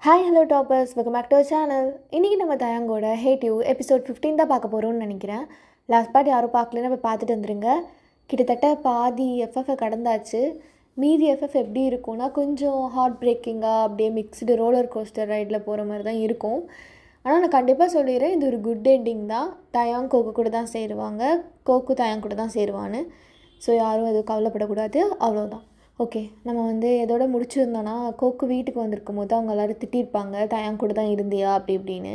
Hi hello toppers, welcome back to our channel. இன்றைக்கி நம்ம தயாங்கோட had you episode 15 தான் பார்க்க போகிறோம்னு நினைக்கிறேன். லாஸ்ட் பார்ட் யாரும் பார்க்கலன்னா போய் பார்த்துட்டு வந்துடுங்க. கிட்டத்தட்ட பாதி எஃப்எஃப்ஐ கடந்தாச்சு. மீதி எஃப்எஃப் எப்படி இருக்கும்னா கொஞ்சம் ஹார்ட் பிரேக்கிங்காக அப்படியே மிக்ஸ்டு ரோலர் கோஸ்டர் ரைடில் போகிற மாதிரி தான் இருக்கும். ஆனால் நான் கண்டிப்பாக சொல்லிடுறேன், இது ஒரு குட் எண்டிங் தான். தயாங் கோக்கு கூட தான் சேருவாங்க, கோக்கு தயாங் கூட தான் சேருவான்னு. ஸோ யாரும் அது கவலைப்படக்கூடாது, அவ்வளோதான். ஓகே, நம்ம எதோட முடிச்சிருந்தோன்னா, கோக்கு வீட்டுக்கு வந்திருக்கும் போது அவங்க எல்லோரும் திட்டிருப்பாங்க, தயாங் கூட தான் இருந்தியா அப்படி இப்படின்னு.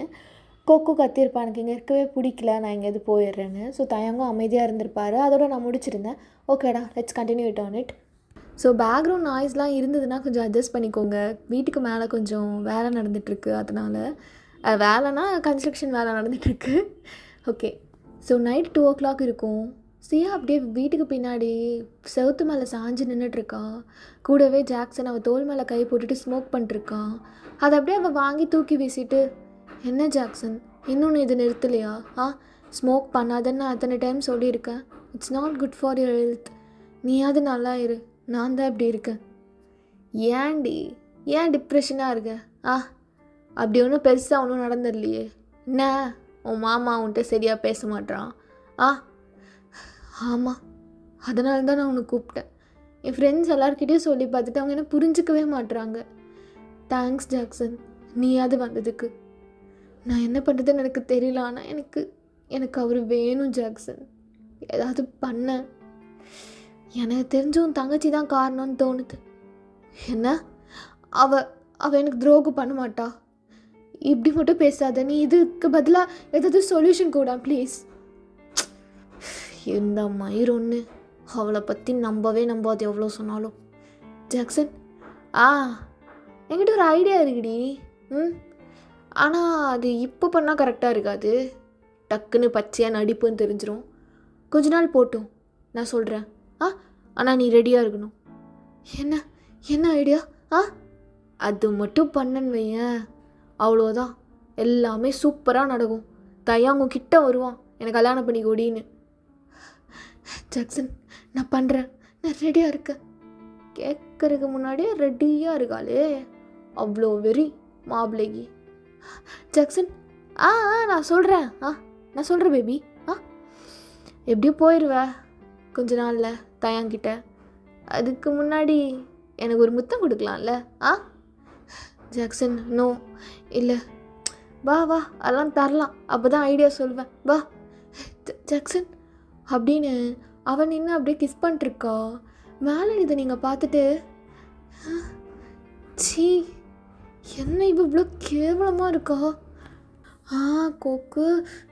கோக்கு கத்திருப்பான், எனக்கு இங்கே இருக்கவே பிடிக்கல, நான் எங்கேயாவது போயிடுறேன்னு. ஸோ தயாங்கும் அமைதியாக இருந்திருப்பார். அதோட நான் முடிச்சிருந்தேன். ஓகேடா, let's continue it on it. So background நாய்ஸ்லாம் இருந்ததுன்னா கொஞ்சம் அட்ஜஸ்ட் பண்ணிக்கோங்க. வீட்டுக்கு மேலே கொஞ்சம் வேலை நடந்துகிட்ருக்கு, அதனால் வேலைனா கன்ஸ்ட்ரக்ஷன் வேலை நடந்துகிட்ருக்கு. ஓகே, ஸோ நைட் 2 o'clock இருக்கும். சியா அப்படியே வீட்டுக்கு பின்னாடி செவுத்து மேலே சாஞ்சு நின்றுட்டுருக்கா. கூடவே ஜாக்சன் அவள் தோல் மேலே கை போட்டுட்டு ஸ்மோக் பண்ணிட்டுருக்கான். அதை அப்படியே அவள் வாங்கி தூக்கி வீசிட்டு, என்ன ஜாக்சன் இன்னொன்று இது நிறுத்தலையா? ஸ்மோக் பண்ணாதன்னு அத்தனை டைம் சொல்லியிருக்கேன். It's not good for your health. நீயாவது நல்லா இரு, நான் தான் இப்படி இருக்கேன். ஏன் டிப்ரெஷனாக இருக்க? அப்படி ஒன்றும் பெருசாக ஒன்றும் நடந்துடலையே. என்ன உன் மாமா உன்கிட்ட சரியாக பேச மாட்டான்? ஆமாம், அதனால தான் நான் உன்னை கூப்பிட்டேன். என் ஃப்ரெண்ட்ஸ் எல்லாருக்கிட்டேயும் சொல்லி பார்த்துட்டு அவங்க என்ன புரிஞ்சிக்கவே மாட்டுறாங்க. தேங்க்ஸ் ஜாக்சன், நீயாவது வந்ததுக்கு. நான் என்ன பண்ணுறதுன்னு எனக்கு தெரியல, ஆனால் எனக்கு அவர் வேணும் ஜாக்சன். ஏதாவது பண்ண. எனக்கு தெரிஞ்ச உன் தங்கச்சி தான் காரணம்னு தோணுது. என்ன? அவ எனக்கு துரோகம் பண்ண மாட்டா. இப்படி மட்டும் பேசாத. நீ இதுக்கு பதிலாக ஏதாவது சொல்யூஷன் கூட ப்ளீஸ். இந்த மயிர் ஒன்று, அவளை பற்றி நம்பாது எவ்வளோ சொன்னாலும். ஜாக்சன், என்கிட்ட ஒரு ஐடியா இருக்குடி. ஆனால் அது இப்போ பண்ணால் கரெக்டாக இருக்காது. டக்குன்னு பச்சையாக நடிப்புன்னு தெரிஞ்சிடும். கொஞ்ச நாள் போட்டும், நான் சொல்கிறேன். ஆனால் நீ ரெடியாக இருக்கணும். என்ன ஐடியா? அது மட்டும் பண்ணன்னு வையன், அவ்வளோதான், எல்லாமே சூப்பராக நடக்கும். தயாங்க கிட்ட வருவான், எனக்கு கல்யாணம் பண்ணி கொடின்னு. ஜாக்சன், நான் பண்ணுறேன், நான் ரெடியாக இருக்கேன். கேட்குறதுக்கு முன்னாடியே ரெடியாக இருக்காளே, அவ்வளோ வெறி மாப்பிள்ளைக்கு. ஜாக்சன், நான் சொல்கிறேன் பேபி. எப்படியும் போயிடுவேன் கொஞ்ச நாளில் தயாங்கிட்ட. அதுக்கு முன்னாடி எனக்கு ஒரு முத்தம் கொடுக்கலாம்ல? ஜாக்சன், நோ, இல்லை, வா அதெல்லாம் தரலாம், அப்போ தான் ஐடியா சொல்வேன், வா. ஜாக்சன் அப்படின்னு அவன் நின்று அப்படியே கிஸ் பண்ணிட்டுருக்கா. மேலே இதை நீங்கள் பார்த்துட்டு, சீ என்ன இவ்வளோ கேவலமாக இருக்கா? கோக்கு,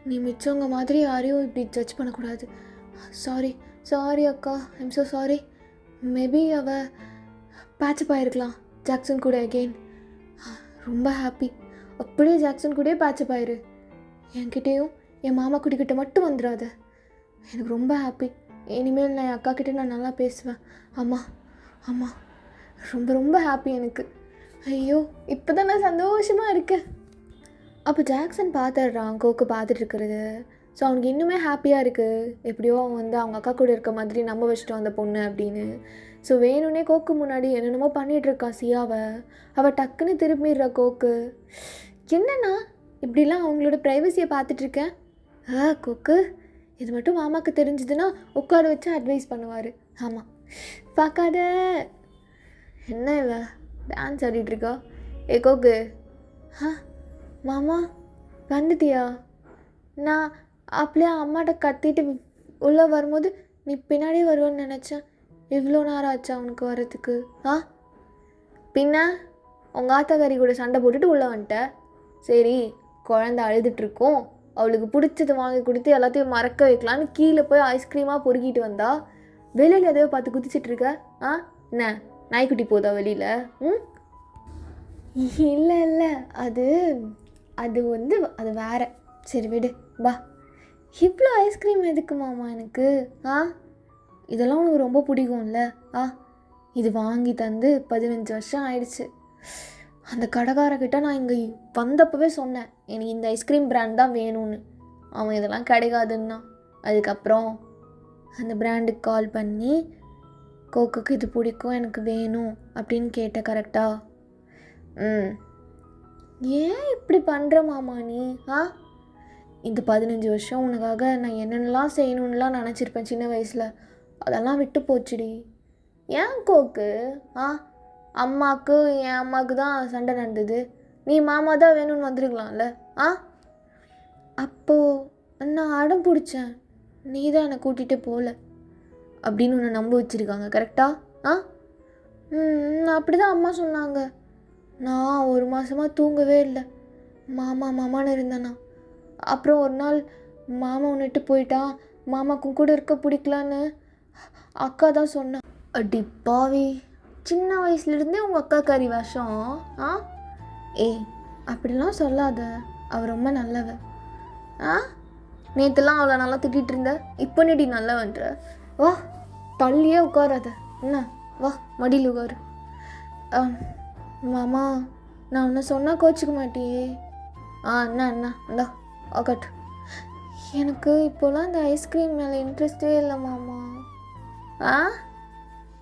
நீ மிச்சவங்க மாதிரி யாரையும் இப்படி ஜட்ஜ் பண்ணக்கூடாது. சாரி அக்கா, ஐம் ஸோ சாரி. மேபி அவள் பேட்சப் ஆகிருக்கலாம் ஜாக்சன் கூட அகெயின். ரொம்ப ஹாப்பி. அப்படியே ஜாக்சன் கூடயே பேட்சப் ஆயிரு. என்கிட்டேயும் என் மாமா குட்டிக்கிட்ட மட்டும் வந்துடாத. எனக்கு ரொம்ப ஹாப்பி. இனிமேல் நான் என் அக்கா கிட்டே நான் நல்லா பேசுவேன். ஆமாம், ரொம்ப ஹாப்பி எனக்கு. ஐயோ, இப்போ தான் நான் சந்தோஷமாக இருக்கேன். அப்போ ஜாக்சன் பார்த்துடுறான் கோக்கு பார்த்துட்ருக்கிறது. ஸோ அவனுக்கு இன்னுமே ஹாப்பியாக இருக்குது. எப்படியோ அவன் அவங்க அக்கா கூட இருக்க மாதிரி நம்ப வச்சுட்டோம் அந்த பொண்ணு அப்படின்னு. ஸோ வேணும்னே கோக்கு முன்னாடி என்னென்னமோ பண்ணிகிட்ருக்கான் சியாவை. அவள் டக்குன்னு திரும்பிடுறா கோக்கு. என்னன்னா இப்படிலாம் அவங்களோட ப்ரைவசியை பார்த்துட்ருக்கேன். கோக்கு, இது மட்டும் மாமாவுக்கு தெரிஞ்சதுன்னா உட்கார வச்சு அட்வைஸ் பண்ணுவார். ஆமாம், பார்க்காத. என்ன இவ டான்ஸ் ஆடிட்டுருக்கா? கோக்கு, மாமா வந்துட்டியா? நான் அப்படியே அம்மாட்ட கத்திட்டு உள்ளே வரும்போது நீ பின்னாடியே வருவேன்னு நினச்சேன். இவ்வளோ நேரம் ஆச்சா அவனுக்கு வர்றதுக்கு? பின்ன உங்கள் ஆத்தாக்காரி கூட சண்டை போட்டுட்டு உள்ளே வந்துட்ட. சரி, குழந்தை அழுதுட்ருக்கோம், அவளுக்கு பிடிச்சது வாங்கி கொடுத்து எல்லாத்தையும் மறக்க வைக்கலான்னு கீழே போய் ஐஸ்கிரீமாக பொறுக்கிட்டு வந்தா. வெளியில் எதையோ பார்த்து குதிச்சிட்ருக்க. என்ன நாய்க்குட்டி போதா வெளியில்? இல்லை, அது அது வேற. சரி விடு, வா. இவ்வளோ ஐஸ்கிரீம் எதுக்கு மாமா எனக்கு? இதெல்லாம் உனக்கு ரொம்ப பிடிக்கும்ல? இது வாங்கி தந்து 15 வருஷம் ஆயிடுச்சு. அந்த கடைக்காரக்கிட்ட நான் இங்கே வந்தப்பவே சொன்னேன், எனக்கு இந்த ஐஸ்கிரீம் பிராண்ட் தான் வேணும்னு. அவன் இதெல்லாம் கிடைக்காதுன்னா அதுக்கப்புறம் அந்த பிராண்டுக்கு கால் பண்ணி கோக்குக்கு இது பிடிக்கும், எனக்கு வேணும் அப்படின்னு கேட்டேன். கரெக்டாக? ஏன் இப்படி பண்ணுற மாமா நீ? இந்த 15 வருஷம் உனக்காக நான் என்னென்னலாம் செய்யணுன்னுலாம் நினச்சிருப்பேன் சின்ன வயசில். அதெல்லாம் விட்டு போச்சுடி. ஏன் கோக்கு? அம்மாவுக்கு என் அம்மாவுக்கு தான் சண்டை நடந்தது. நீ மாமா தான் வேணும்னு வந்துருக்கலாம்ல. அப்போது நான் அடம் பிடிச்சேன், நீ தான் என்னை கூட்டிகிட்டு போகல அப்படின்னு உன்னை நம்ப வச்சுருக்காங்க. கரெக்டாக? அப்படி தான் அம்மா சொன்னாங்க. நான் 1 மாதமாக தூங்கவே இல்லை, மாமா மாமான்னு இருந்தேண்ணா. அப்புறம் ஒரு நாள் மாமா உன்னிட்டு போயிட்டான், மாமாக்கும் கூட இருக்க பிடிக்கலான்னு அக்கா தான் சொன்னான். அடி பாவி, சின்ன வயசுலேருந்தே உங்கள் அக்கா கறி வேஷம். ஏய் அப்படிலாம் சொல்லாத, அவள் ரொம்ப நல்லவ. நேற்றுலாம் அவளை நல்லா திட்டிகிட்டு இருந்த, இப்போ நீடி நல்லவன்ற. வா தள்ளியே உட்காராத, என்ன வா மடியில் உட்காரு. மாமா நான் உன்னை சொன்னால் கோச்சிக்க மாட்டியே? என்ன இந்தா உக்காட்டு. எனக்கு இப்போலாம் இந்த ஐஸ்கிரீம் மேலே இன்ட்ரெஸ்டே இல்லை மாமா.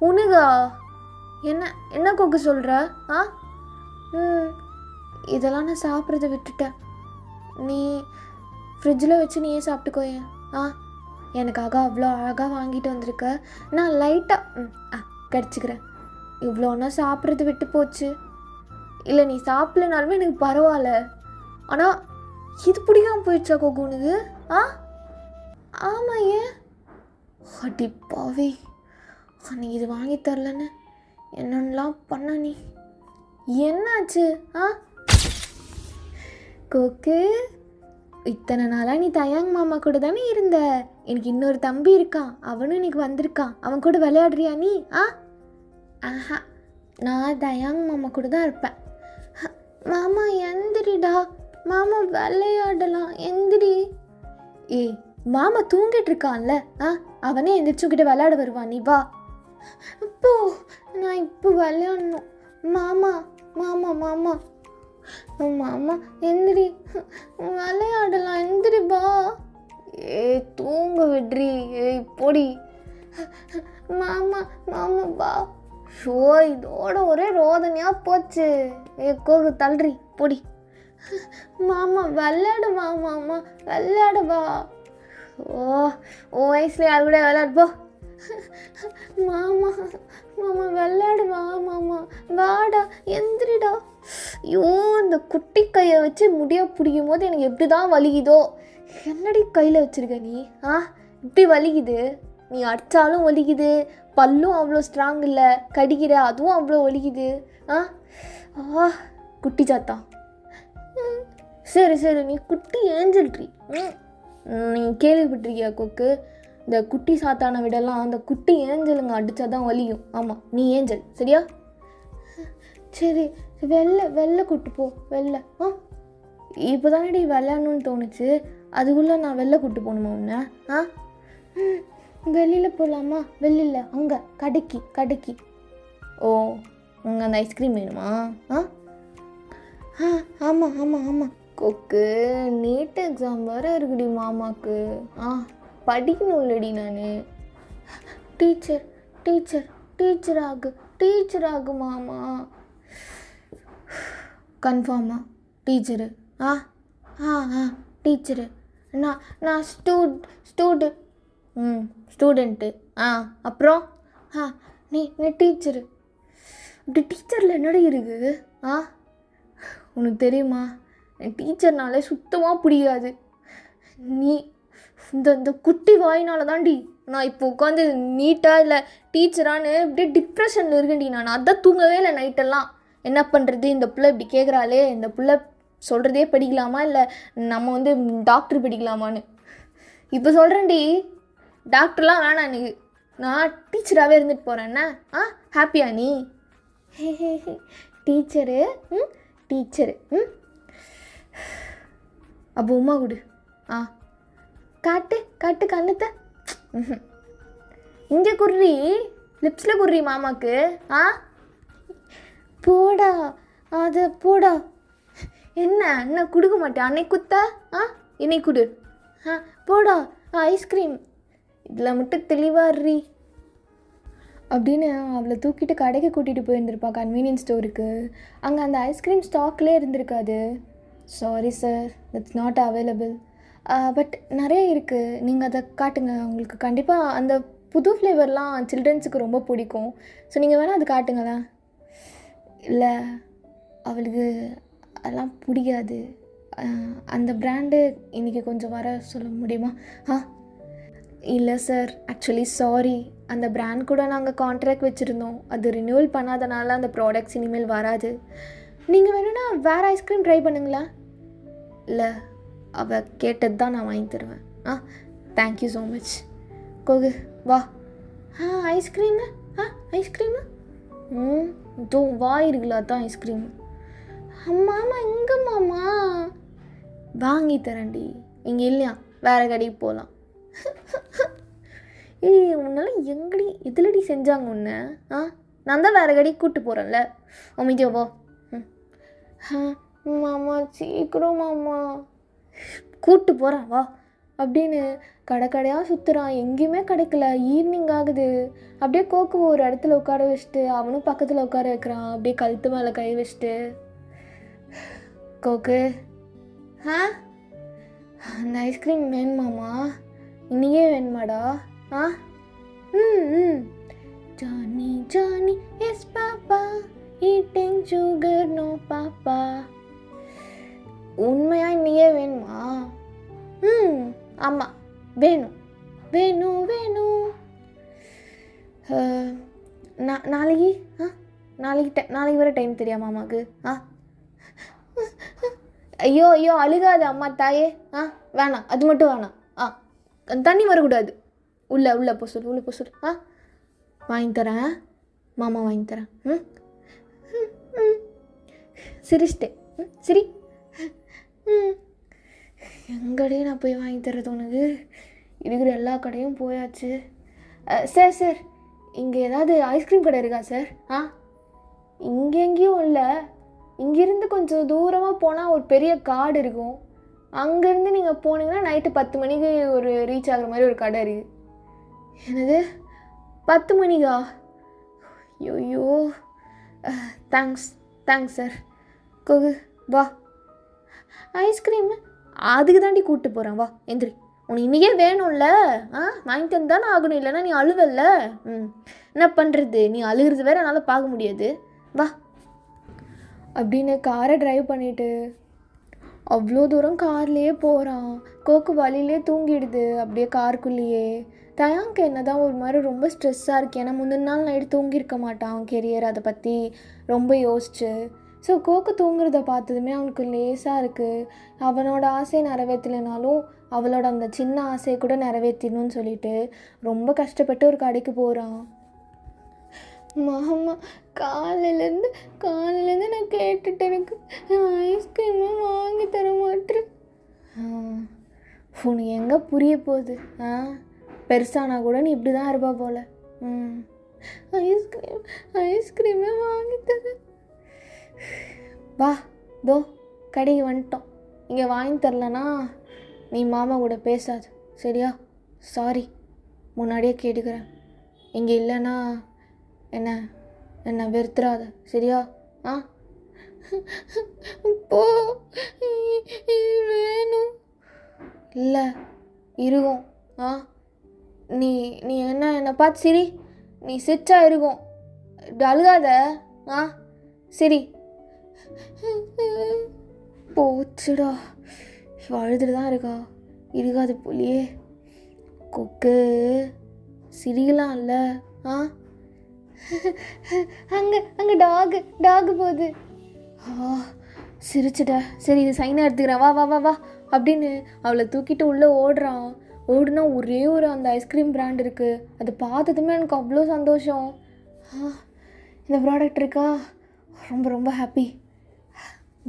உனகா? என்ன கோக்கு சொல்கிற? இதெல்லாம் நான் சாப்பிட்றத விட்டுட்டேன். நீ ஃப்ரிட்ஜில் வச்சு நீயே சாப்பிட்டுக்கோயேன். எனக்காக அவ்வளோ அழகாக வாங்கிட்டு வந்திருக்க, நான் லைட்டாக கடிச்சிக்கிறேன். இவ்வளோன்னா சாப்பிட்றது விட்டு போச்சு. இல்லை நீ சாப்பிட்லனாலுமே எனக்கு பரவாயில்ல, ஆனால் இது பிடிக்காமல் போயிடுச்சா கோகு உனக்கு? ஆமாம். ஏன்? அடி பாவி, நீ இது வாங்கி தரலன்னு என்னென்னலாம் பண்ண நீ? என்னாச்சு? கோக்கு, இத்தனை நாளாக நீ தயாங் மாமா கூட தானே இருந்த. எனக்கு இன்னொரு தம்பி இருக்கான், அவனும் இன்னைக்கு வந்திருக்கான். அவன் கூட விளையாடுறியா நீ? நான் தயாங் மாமா கூட தான் இருப்பேன். மாமா எந்திரிடா, மாமா விளையாடலாம், எந்திரி. ஏய் மாமா தூங்கிட்டு இருக்கான்ல, அவனே எந்திரிச்சுக்கிட்ட விளையாட வருவான், நீ வா. இப்போ நான் இப்போ விளையாடணும். மாமா மாமா மாமா மாமா எந்திரி, விளையாடலாம், எந்திரி வா. தூங்க விட்ரி. பொடி. மாமா மாமா வா. இதோட ஒரே ரோதனையாக போச்சு. கோகு தள்ளுறி பொடி. மாமா விளையாடுவா, மாமா விளையாடுவா. உன் வயசுல யாரு கூட விளையாடுப்போ. மாமா மாமா விளையாடுவா, மாமா வாடா, எந்திரிடா. இந்த குட்டி கையை வச்சு முடிய பிடிக்கும் போது எனக்கு எப்படி தான் வலிக்குதோ. என்னடி கையில் வச்சுருக்க நீ? இப்படி வலிக்குது. நீ அடித்தாலும் வலிக்குது, பல்லும் அவ்வளோ ஸ்ட்ராங் இல்லை, கடிக்கிற அதுவும் அவ்வளோ வலிக்குது. குட்டி சாத்தா. சரி நீ குட்டி ஏஞ்சல்ட்ரி. நீ கேள்விப்பட்டிருக்கியா கோக்கு? இந்த குட்டி சாத்தானை விடலாம் அந்த குட்டி ஏஞ்சலுங்க அடித்தா தான் வலியும். ஆமாம், நீ ஏஞ்சல் சரியா? சரி வெளில கூட்டு போ. வெளில இப்போ தானே விளையாடணுன்னு தோணுச்சு, அதுக்குள்ளே நான் வெளில கூட்டு போகணுமா உன்னை? வெளியில் போகலாமா? வெளியில் அங்கே கடைக்கு. ஓ உங்கள் அந்த ஐஸ்கிரீம் வேணுமா? ஆமாம். கொக்கு, நீட் எக்ஸாம் வேறு இருக்குடி மாமாவுக்கு. படிக்கணும் இல்லடி நான். டீச்சர் ஆகு மாமா. கன்ஃபார்மா டீச்சரு? டீச்சரு. நான் ஸ்டூடெண்ட்டு. அப்புறம் நீ டீச்சரு. இப்படி டீச்சரில் என்னடி இருக்குது? உனக்கு தெரியுமா, டீச்சர்னாலே சுத்தமாக பிடிக்காது. நீ இந்த குட்டி வாயினால தான்டி நான் இப்போ உட்காந்து நீட்டாக இல்லை டீச்சரானு இப்படியே டிப்ரெஷனில் இருக்கேன்டி. நான் அதான் தூங்கவே இல்லை நைட்டெல்லாம். என்ன பண்ணுறது, இந்த பிள்ளை இப்படி கேட்குறாளே, இந்த பிள்ளை சொல்கிறதே படிக்கலாமா இல்லை நம்ம வந்து டாக்டர் படிக்கலாமான்னு இப்போ சொல்கிறேன்டி. டாக்டர்லாம் வேணாம் எனக்கு, நான் டீச்சராகவே இருந்துட்டு போகிறேன். என்ன ஹாப்பியா நீ? டீச்சரு. அப்போ உமா கொடு. காட்டு கண்ணத்தை. இங்கே குர்றி, லிப்ஸில் குர்றி மாமாக்கு. போடா அது போடா. என்ன கொடுக்க மாட்டேன், அன்னைக்கு குத்தா இன்னைக்கு கொடு. போடா ஐஸ்கிரீம். இதில் மட்டும் தெளிவாடுறி. அப்படின்னு அவளை தூக்கிட்டு கடைக்கு கூட்டிகிட்டு போயிருந்திருப்பா கன்வீனியன்ஸ் ஸ்டோருக்கு. அங்கே அந்த ஐஸ்கிரீம் ஸ்டாக்லேயே இருந்திருக்காது. Sorry sir, it's not available. But நிறைய இருக்குது, நீங்கள் அதை காட்டுங்க. உங்களுக்கு கண்டிப்பாக அந்த புது ஃப்ளேவர்லாம் சில்ட்ரன்ஸுக்கு ரொம்ப பிடிக்கும். ஸோ நீங்கள் வேணால் அது காட்டுங்களேன். இல்லை, அவளுக்கு அதெல்லாம் பிடிக்காது. அந்த பிராண்டு இன்றைக்கி கொஞ்சம் வர சொல்ல முடியுமா? இல்லை சார், ஆக்சுவலி சாரி, அந்த பிராண்ட் கூட நாங்கள் கான்ட்ராக்ட் வச்சுருந்தோம். அது ரினியூவல் பண்ணாதனால அந்த ப்ராடக்ட்ஸ் இனிமேல் வராது. நீங்கள் வேணும்னா வேறு ஐஸ்கிரீம் ட்ரை பண்ணுங்களா? இல்லை, அவள் கேட்டது தான் நான் வாங்கி தருவேன். Thank you so much. கோகு வா. ஐஸ்கிரீமு ஐஸ்கிரீமு தோ வா இருக்குல்ல, தான் ஐஸ்கிரீமு. மாமா எங்கே மாமா? வாங்கி தரேன்டி. இங்கே இல்லையா, வேறு கடைக்கு போகலாம். ஏய், உன்னால எங்கடி எதுலடி செஞ்சாங்க உன்னை? நான் தான் வேறு கடைக்கு கூப்பிட்டு போகிறேன்ல. அமைதியா போ. மாமா சீக்கிரம் மாமா, கூப்பிட்டு போகிறேன் வா அப்படின்னு கடையாக சுற்றுறான். எங்கேயுமே கிடைக்கல. ஈவினிங் ஆகுது. அப்படியே கோக்கு ஒரு இடத்துல உட்கார வச்சுட்டு அவனும் பக்கத்தில் உட்கார வைக்கிறான். அப்படியே கழுத்து மேலே கை வச்சுட்டு, கோக்கு அந்த ஐஸ்கிரீம் வேணுமாம்மா? இன்னையே வேணுமாடா? Johnny Johnny yes papa, eating sugar no papa. உண்மையா இன்னையே வேணுமா? ஆமாம், வேணும் வேணும் வேணும். நாளைக்கு நாளைக்கு வர டைம் தெரியா மாமாவுக்கு? ஐயோ அழுகாது அம்மா தாயே. வேணாம், அது மட்டும் வேணாம். தண்ணி வரக்கூடாது. உள்ள போ சொல். வாங்கி தரேன் மாமா, வாங்கி தரேன். சிரிச்சிட்டேன். சரி, எங்கடையே நான் போய் வாங்கி தர்றது உனக்கு? இருக்கிற எல்லா கடையும் போயாச்சு. சார், இங்கே ஏதாவது ஐஸ்கிரீம் கடை இருக்கா சார்? இங்கே எங்கேயும் இல்லை. இங்கேருந்து கொஞ்சம் தூரமாக போனால் ஒரு பெரிய காடு இருக்கும். அங்கேருந்து நீங்கள் போனீங்கன்னா நைட்டு 10 மணிக்கு ஒரு ரீச் ஆகிற மாதிரி ஒரு கடை இருக்குது. என்னது 10 மணிக்கா? ஐயோ, தேங்க்ஸ் சார். கோகு வா. ஐஸ்கிரீமு அதுக்கு தாண்டி கூப்பிட்டு போகிறேன், வா எந்திரி. உனக்கு இன்றைக்கே வேணும்ல? வாங்கி தந்தானே ஆகணும், இல்லைன்னா நீ அழுவல்ல. என்ன பண்ணுறது, நீ அழுகிறது வேறு என்னால் பார்க்க முடியாது, வா அப்படின்னு காரை ட்ரைவ் பண்ணிவிட்டு அவ்வளோ தூரம் கார்லேயே போகிறான். கோக்கு வழியிலே தூங்கிடுது அப்படியே காருக்குள்ளேயே. தயாங்க்கு என்ன தான் ஒரு மாதிரி ரொம்ப ஸ்ட்ரெஸ்ஸாக இருக்குது. ஏன்னா முந்தின நாள் நைட்டு தூங்கியிருக்க மாட்டான், கெரியர் அதை பற்றி ரொம்ப யோசிச்சு. ஸோ கோக்கு தூங்குறத பார்த்ததுமே அவனுக்கு லேசாக இருக்குது. அவனோட ஆசையை நிறைவேற்றலைனாலும் அவளோட அந்த சின்ன ஆசையை கூட நிறைவேற்றணும்னு சொல்லிட்டு ரொம்ப கஷ்டப்பட்டு ஒரு கடைக்கு போகிறான். மாமா, காலையிலேருந்து நான் கேட்டுட்டு எனக்கு ஐஸ்கிரீமே வாங்கி தர மாட்டேன். உனக்கு எங்கே புரிய போகுது? பெருசானா கூட நீ இப்படி தான் இருப்பா போல். ஐஸ்கிரீமே வாங்கி தர. வா, தோ கடைக்கு வந்துட்டோம். இங்கே வாங்கி தரலனா நீ மாமா கூட பேசாது, சரியா? சாரி, முன்னாடியே கேட்டுக்கிறேன். இங்கே இல்லைன்னா என்ன வெறுத்துறாத, சரியா? போ, வேணும். இல்லை இருக்கும். நீ என்னை பார்த்து சிரி. நீ சிரிச்சா இருக்கும், அழுகாத. சரி, போச்சுடா. அழுதுட்டு தான் இருக்கா? இருக்காது போலியே. கொக்கு சிரிக்கலாம் இல்லை? அங்கே டாகு போகுது. சிரிச்சிட்ட. சரி, இது சைனாக எடுத்துக்கிறேன், வா வா வா வா அப்படின்னு அவளை தூக்கிட்டு உள்ளே ஓடுறான். ஓடுனா ஒரே ஒரு அந்த ஐஸ்கிரீம் பிராண்ட் இருக்குது. அதை பார்த்ததுமே எனக்கு அவ்வளோ சந்தோஷம். இந்த ப்ராடக்ட் இருக்கா, ரொம்ப ரொம்ப ஹாப்பி.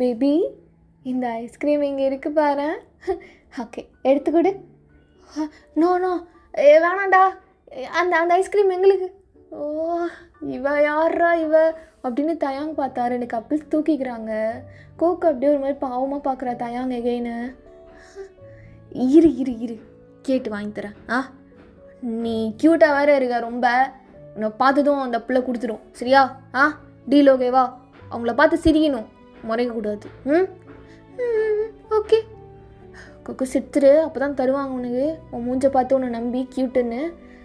பேபி, இந்த ஐஸ்கிரீம் இங்கே இருக்குது பாரு. ஓகே, எடுத்துக்கொடு. நோ வேணாண்டா, அந்த ஐஸ்கிரீம் எங்களுக்கு. ஓ, இவ யாரா இவ அப்படின்னு தயாங் பார்த்தா. 2 கப்பிள்ஸ் தூக்கிக்கிறாங்க. கோக்கு அப்படியே ஒரு மாதிரி பாவமாக பார்க்குறா தயாங் எகைன்னு. இரு கேட்டு வாங்கி தரேன். நீ க்யூட்டாக வேறு இருக்க ரொம்ப. உன்னை பார்த்ததும் அந்த பிள்ளை கொடுத்துரும் சரியா? டீல் ஓகேவா? அவங்கள பார்த்து சிரிக்கணும், முறைக்கக்கூடாது. ஓகே கொக்கு சிரித்துரு, அப்போ தான் தருவாங்க உனக்கு. உன் மூஞ்சை பார்த்து உன்னை நம்பி க்யூட்டுன்னு.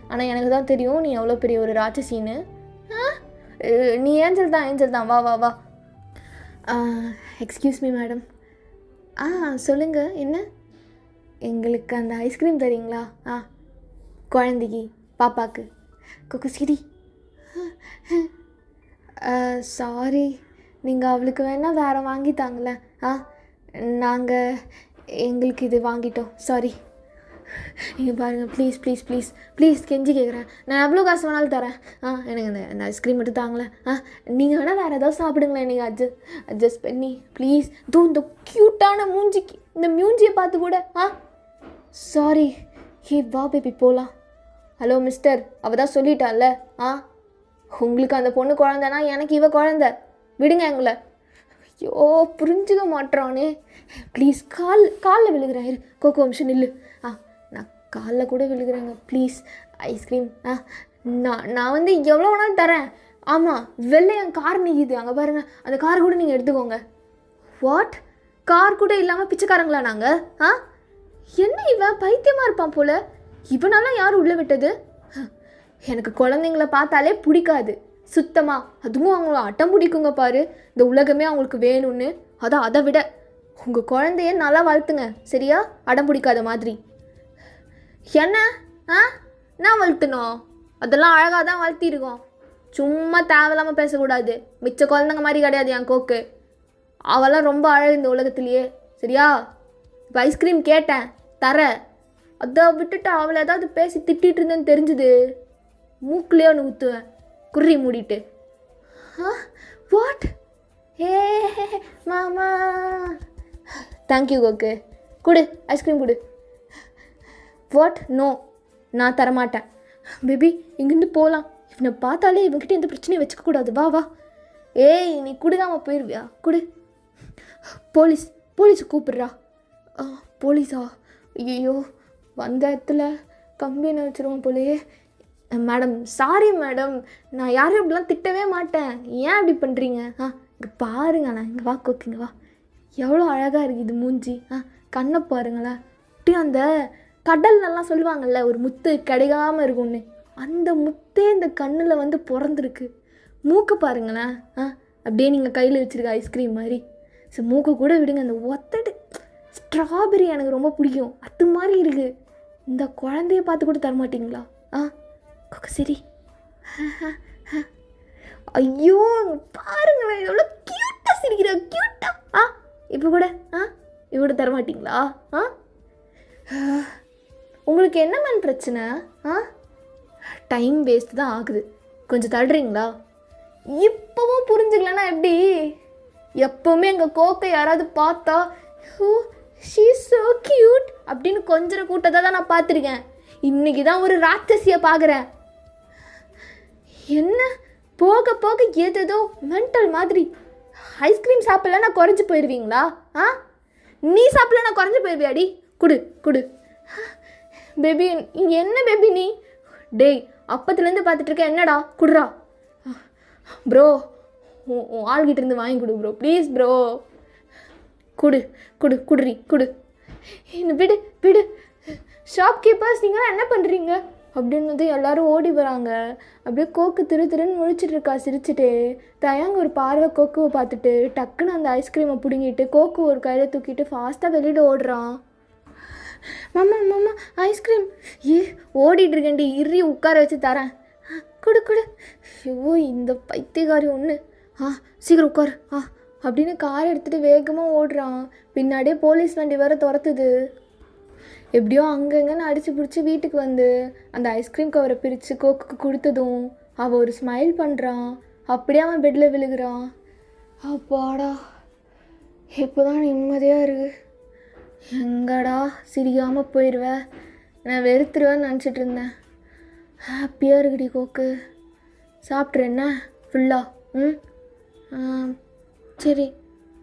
ஆனால் எனக்கு தான் தெரியும் நீ எவ்வளோ பெரிய ஒரு ராட்சசின்னு. நீ ஏஞ்சல் தான், வா வா வா. Excuse me madam. சொல்லுங்கள், என்ன? எங்களுக்கு அந்த ஐஸ்கிரீம் தரீங்களா? குழந்தைக்கு, பாப்பாக்கு. கொக்கு சிரி. சாரி, நீங்கள் அவளுக்கு வேணால் வேறு வாங்கி தாங்களேன். நாங்கள் எங்களுக்கு இது வாங்கிட்டோம், சாரி. நீங்கள் பாருங்கள், ப்ளீஸ் ப்ளீஸ் ப்ளீஸ் ப்ளீஸ் கெஞ்சி கேட்குறேன். நான் எவ்வளோ காசு வேணாலும் தரேன். எனக்கு இந்த ஐஸ்கிரீம் மட்டும் தாங்களேன். நீங்கள் வேணால் வேறு ஏதாவது சாப்பிடுங்களேன், நீங்கள் அட்ஜஸ்ட் பண்ணி ப்ளீஸ். இந்த க்யூட்டான மூஞ்சிக்கு, இந்த மூஞ்சியை பார்த்து கூட. சாரி. வா பேபி போகலாம். ஹலோ மிஸ்டர், அவள் தான் சொல்லிட்டான்ல. உங்களுக்கு அந்த பொண்ணு குழந்தைனா எனக்கு இவ குழந்தை, விடுங்க எங்களை. ஐயோ புரிஞ்சுக்க மாட்டானே. ப்ளீஸ் காலில் விழுகிறேன். கோகோ நிமிஷம் நில்லு. நான் காலில் கூட விழுகிறேங்க, ப்ளீஸ். ஐஸ்கிரீம் நான் வந்து எவ்வளோ வேணாலும் தரேன். ஆமாம், வெளில என் கார் நிற்கிது, அங்கே பாருங்கள், அந்த கார் கூட நீங்கள் எடுத்துக்கோங்க. வாட்? கார் கூட இல்லாமல் பிச்சைக்காரங்களா நாங்கள்? என்ன இவன் பைத்தியமாக இருப்பான் போல். இவனாலாம் யார் உள்ளே விட்டது? எனக்கு குழந்தைங்கள பார்த்தாலே பிடிக்காது சுத்தமாக. அதுவும் அவங்கள அட்டம் பிடிக்குங்க பாரு, இந்த உலகமே அவங்களுக்கு வேணும்னு. அதை விட உங்கள் குழந்தைய நல்லா வளர்த்துங்க சரியா? அடம் பிடிக்காத மாதிரி. என்ன நான் வளர்த்தணும்? அதெல்லாம் அழகாக தான் வளர்த்திருக்கோம். சும்மா தேவையில்லாமல் பேசக்கூடாது. மிச்ச குழந்தைங்க மாதிரி கிடையாது என் கோக்கு. அவெல்லாம் ரொம்ப அழகு இந்த உலகத்துலேயே சரியா? இப்போ ஐஸ்கிரீம் கேட்டேன், தர. அதை விட்டுட்டு அவளை ஏதாவது பேசி திட்டிகிட்டு இருந்தேன்னு தெரிஞ்சுது, மூக்குலேயே ஒன்று ஊற்றுவேன், குறி மூடிட்டு. வாட்? மாமா. தேங்க்யூ கோக்கு. கொடு ஐஸ்கிரீம் கொடு. வாட்? நோ, நான் தரமாட்டேன். பேபி இங்கேருந்து போகலாம். இவனை பார்த்தாலே இவன்கிட்ட எந்த பிரச்சனையும் வச்சுக்கக்கூடாது. வா வா. ஏய் நீ கொடுக்காமல் போயிடுவியா? கொடு. போலீஸை கூப்பிட்றா. போலீஸா? ஐயோ, வந்த இடத்துல கம்பியை வச்சுருவோம் போலையே. மேடம் சாரி மேடம், நான் யாரையும் இப்படிலாம் திட்டவே மாட்டேன். ஏன் அப்படி பண்ணுறீங்க? இங்கே பாருங்களேன், இங்கே வா கோக்கு, இங்கே வா. எவ்வளோ அழகாக இருக்குது இது மூஞ்சி. கண்ணை பாருங்களேன். அப்படியே அந்த கடல்லலாம் சொல்லுவாங்கள்ல, ஒரு முத்து கிடைக்காமல் இருக்கும்னு, அந்த முத்தே இந்த கண்ணில் வந்து பிறந்திருக்கு. மூக்கு பாருங்களேன். அப்படியே நீங்கள் கையில் வச்சுருக்க ஐஸ்கிரீம் மாதிரி. ஸோ மூக்கு கூட விடுங்க, அந்த ஒத்தடு ஸ்ட்ராபெரி எனக்கு ரொம்ப பிடிக்கும், அது மாதிரி இருக்குது. இந்த குழந்தைய பார்த்து கூட தரமாட்டிங்களா? கொக்கு சரி. ஐயோ பாருங்களேன், எவ்வளோ க்யூட்டாக சிரிக்கிற, க்யூட்டாக. இப்போ கூட இவ்வளோ தரமாட்டிங்களா? உங்களுக்கு என்ன மேன் பிரச்சனை? டைம் வேஸ்ட் தான் ஆகுது, கொஞ்சம் தள்ளுறீங்களா? இப்போவும் புரிஞ்சுக்கலன்னா எப்படி? எப்போவுமே எங்கள் கோக்கை யாராவது பார்த்தா ஷீ ஸோ க்யூட் அப்படின்னு கொஞ்சம் கூட்டத்தை தான் நான் பார்த்துருக்கேன். இன்றைக்கி தான் ஒரு ராட்சசியை பார்க்குறேன். என்ன போக போக ஏதேதோ மென்டல் மாதிரி. ஐஸ்கிரீம் சாப்பிடலன்னா குறைஞ்சி போயிடுவீங்களா? நீ சாப்பிடலன்னா குறைஞ்சி போயிடுவியாடி? குடு. பேபி என்ன பேபி நீ? டேய் அப்பத்துலேருந்து பார்த்துட்ருக்க, என்னடா குடுறா. ப்ரோ உன் ஆள்கிட்ட இருந்து வாங்கி கொடு ப்ரோ, ப்ளீஸ் ப்ரோ. குடு. என்ன விடு. ஷாப்கீப்பர்ஸ் நீங்களாம் என்ன பண்ணுறீங்க அப்படின்னது எல்லோரும் ஓடி வராங்க. அப்படியே கோக்கு திருன்னு முழிச்சிட்டு இருக்கா சிரிச்சுட்டு. தயாங்க ஒரு பார்வை கோக்குவை பார்த்துட்டு டக்குன்னு அந்த ஐஸ்கிரீமை பிடுங்கிட்டு கோக்கு ஒரு கையில் தூக்கிட்டு ஃபாஸ்ட்டாக வெளியில் ஓடுறான். மாமா ஐஸ்கிரீம். ஓடிட்டு இருக்கேன்டி, இறி உட்கார வச்சு தரேன். குடு. ஐயோ இந்த பைத்தியக்காரி ஒன்று. சீக்கிரம் உட்கார் அப்படின்னு காரை எடுத்துகிட்டு வேகமாக ஓடுறான். பின்னாடியே போலீஸ் வண்டி வேறு துரத்துது. எப்படியோ அங்கங்கன்னு அடித்து பிடிச்சி வீட்டுக்கு வந்து அந்த ஐஸ்கிரீம் கவரை பிரித்து கோக்குக்கு கொடுத்ததும் அவள் ஒரு ஸ்மைல் பண்ணுறான். அப்படியே அவன் பெட்டில் விழுகிறான். அப்பாடா இப்போ தான் நிம்மதியாக இருக்குது. எங்கடா சிரிக்காமல் போயிடுவேன், நான் வெறுத்துருவேன்னு நினச்சிட்டு இருந்தேன். ஹாப்பியாக இருக்குடி கோக்கு. சாப்பிட்றேன்னா ஃபுல்லாக? சரி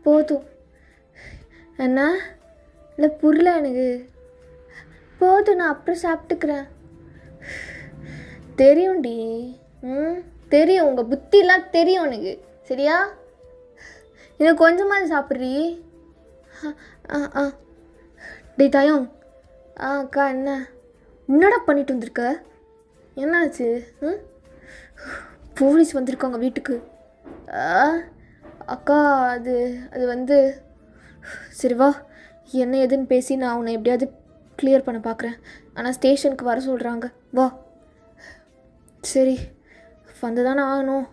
போதும். என்ன இல்லை புரியல எனக்கு. போதும், நான் அப்புறம் சாப்பிட்டுக்கிறேன். தெரியும்டி, ம் தெரியும், உங்கள் புத்திலாம் தெரியும் எனக்கு, சரியா? இன்னும் கொஞ்சமாக சாப்பிட்றீ. ஆ ஆ டே தயம். அக்கா என்னடா பண்ணிட்டு வந்திருக்க? என்னாச்சு? ம் போலீஸ் வந்திருக்காங்க வீட்டுக்கு. அக்கா அது அது வந்து சரி வா, என்ன எதுன்னு பேசி நான் உன்னை எப்படியாவது கிளியர் பண்ண பார்க்குறேன். ஆனால் ஸ்டேஷனுக்கு வர சொல்கிறாங்க, வா. சரி வந்து தானே ஆகணும்.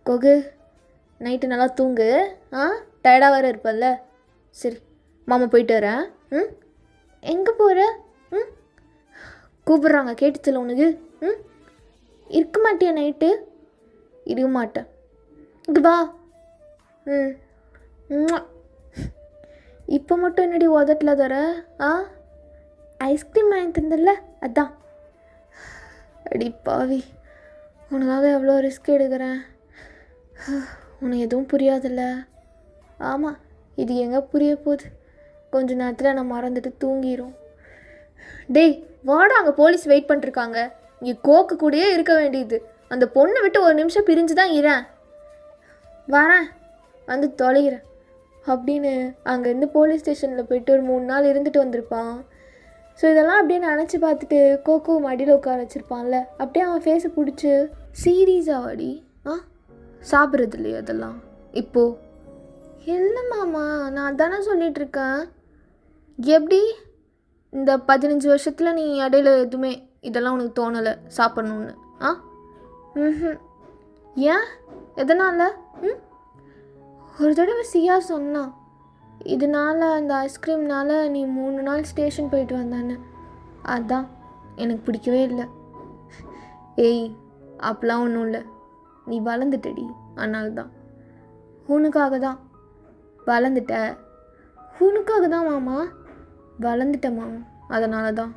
கொகு நைட்டு நல்லா தூங்கு. டயர்டாக வேறு இருப்பல்ல. சரி மாமா போயிட்டு வரேன். எங்கே போகிற? கூப்பிட்றாங்க, கேட்டுச்சுல உனக்கு? இருக்க மாட்டியா நைட்டு? இருக்க மாட்டேன். இங்கே வா. இப்போ மட்டும் என்னடி உதட்டில் தர? ஐஸ்கிரீம் வாங்கி தந்தல, அதான். அடி பாவி, உனக்காக எவ்வளோ ரிஸ்க் எடுக்கிறேன். உனக்கு எதுவும் புரியாதில்ல. ஆமாம், இது எங்கே புரிய போகுது? கொஞ்ச நேரத்தில் நான் மறந்துட்டு தூங்கிடும். டேய் வாடா, அங்கே போலீஸ் வெயிட் பண்ணிருக்காங்க. இங்கே கோக்கு கூடயே இருக்க வேண்டியது. அந்த பொண்ணை விட்டு ஒரு நிமிஷம் பிரிஞ்சு தான் இரேன். வரேன், வந்து தொலைகிறேன் அப்படின்னு அங்கேருந்து போலீஸ் ஸ்டேஷனில் போய்ட்டு ஒரு 3 நாள் இருந்துட்டு வந்திருப்பான். ஸோ இதெல்லாம் அப்படியே நினச்சி பார்த்துட்டு கோகோ மடியில் உட்கார வச்சுருப்பான்ல, அப்படியே அவன் ஃபேஸை பிடிச்சி சீரியஸாக வாடி சாப்பிட்றது இல்லையா அதெல்லாம் இப்போது? இல்லை மாமா, நான் தானே சொல்லிகிட்ருக்கேன். எப்படி இந்த 15 வருஷத்தில் நீ இடையில எதுவுமே இதெல்லாம் உனக்கு தோணலை சாப்பிட்ணுன்னு? ஏன், எதனால்? ஒரு தடவை சியா சொன்னான், இதனால் அந்த ஐஸ்கிரீம்னால் நீ 3 நாள் ஸ்டேஷன் போயிட்டு வந்தானே, அதான் எனக்கு பிடிக்கவே இல்லை. ஏய் அப்பெல்லாம் ஒன்றும் இல்லை, நீ வளர்ந்துட்டடி, அதனால தான். உனக்காக தான் வளர்ந்துட்ட. உனக்காக தான் மாமா வளர்ந்துட்ட மாமா, அதனால தான்.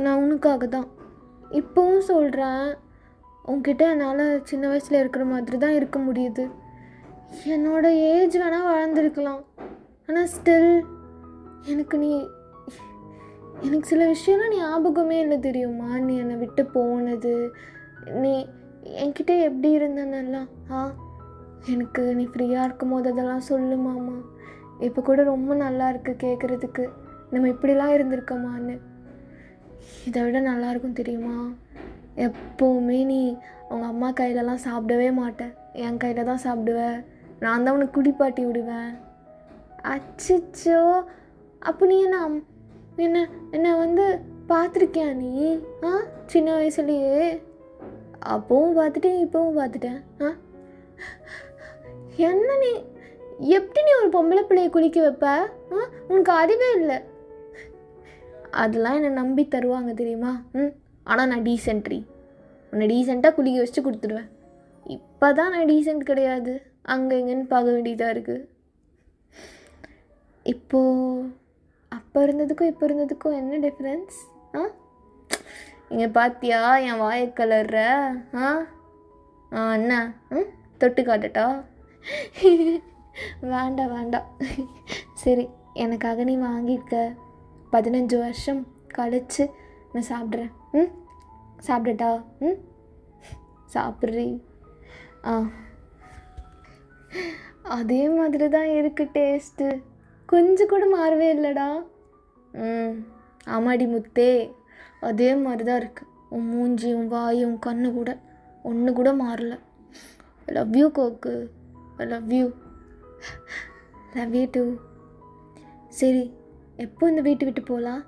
நான் உனக்காக தான் இப்போவும் சொல்கிறேன். உன்கிட்ட என்னால் சின்ன வயசில் இருக்கிற மாதிரி தான் இருக்க முடியுது. என்னோடய ஏஜ் வேணால் வளர்ந்துருக்கலாம், ஆனால் ஸ்டில் எனக்கு சில விஷயம்லாம் ஞாபகமே இல்லை தெரியுமா? நீ என்னை விட்டு போனது, நீ என்கிட்ட எப்படி இருந்தனெல்லாம். எனக்கு நீ ஃப்ரீயாக இருக்கும் போது அதெல்லாம் சொல்லு மாமா. இப்போ கூட ரொம்ப நல்லா இருக்குது கேட்குறதுக்கு, நம்ம இப்படிலாம் இருந்திருக்கோமான்னு. இதை விட நல்லாயிருக்கும் தெரியுமா? எப்போவுமே நீ அவங்க அம்மா கையிலலாம் சாப்பிடவே மாட்டேன், என் கையில் தான் சாப்பிடுவேன். நான் தான் உனக்கு குடிப்பாட்டி விடுவேன். அச்சிச்சோ, அப்போ நீ என்னை வந்து பார்த்துருக்கியா நீ? சின்ன வயசுலேயே? அப்போவும் பார்த்துட்டேன், இப்போவும் பார்த்துட்டேன். என்ன நீ எப்படி நீ ஒரு பொம்பளை பிள்ளையை குளிக்க வைப்ப? உனக்கு அறிவே இல்லை. அதெல்லாம் என்னை நம்பி தருவாங்க தெரியுமா? ஆனால் நான் டீசென்ட்ரி, உன்னை டீசெண்டாக குளிக்க வச்சுட்டு கொடுத்துடுவேன். இப்போ தான் நான் டீசென்ட் கிடையாது, அங்கே இங்கேன்னு பார்க்க வேண்டியதாக இருக்குது. இப்போது அப்போ இருந்ததுக்கும் இப்போ இருந்ததுக்கும் என்ன டிஃப்ரென்ஸ்? இங்கே பார்த்தியா என் வாயை கலர்ற? என்ன தொட்டு காட்டட்டா? வேண்டாம் வேண்டாம். சரி, எனக்காக நீ வாங்கியிருக்க, 15 வருஷம் கழிச்சு நான் சாப்பிட்றேன். சாப்பிடட்டா? சாப்பிட்றீ? அதே மாதிரி தான் இருக்குது டேஸ்ட்டு, கொஞ்சம் கூட மாறவே இல்லைடா. ஆமாடி முத்தே, அதே மாதிரி தான் இருக்குது. உன் மூஞ்சி, உன் வாய், உன் கண்ணு கூட ஒன்று கூட மாறல. I love you coke, I love you. Love you two. சரி, எப்போ இந்த வீட்டு விட்டு போகலாம்?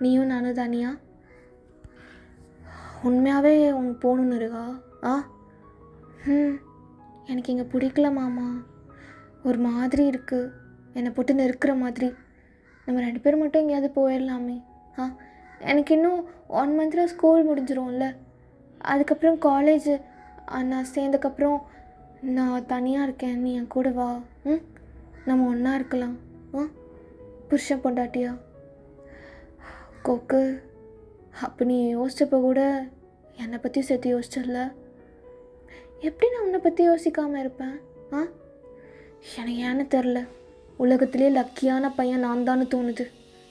நீயும் நானும் தானியா? உண்மையாகவே உனக்கு போகணுன்னு இருக்கா? எனக்கு இங்கே பிடிக்கல மாமா, ஒரு மாதிரி இருக்குது, என்னை போட்டு நெருக்கிற மாதிரி. நம்ம 2 பேரும் மட்டும் எங்கேயாவது போயிடலாமே. எனக்கு இன்னும் 1 மந்தில் ஸ்கூல் முடிஞ்சிரும்ல, அதுக்கப்புறம் காலேஜு நான் சேர்ந்ததுக்கப்புறம் நான் தனியாக இருக்கேன், நீ என் கூட வா. நம்ம ஒன்றா இருக்கலாம். புருஷன் பொண்டாட்டியா? கோக்கு, அப்போ நீ யோசிச்சப்போ கூட என்னை பற்றி சேர்த்து யோசிச்சிடல. எப்படி நான் உன்னை பற்றி யோசிக்காமல் இருப்பேன்? எனக்கு ஏன்னு தெரில, உலகத்திலே லக்கியான பையன் நான் தான்னு தோணுது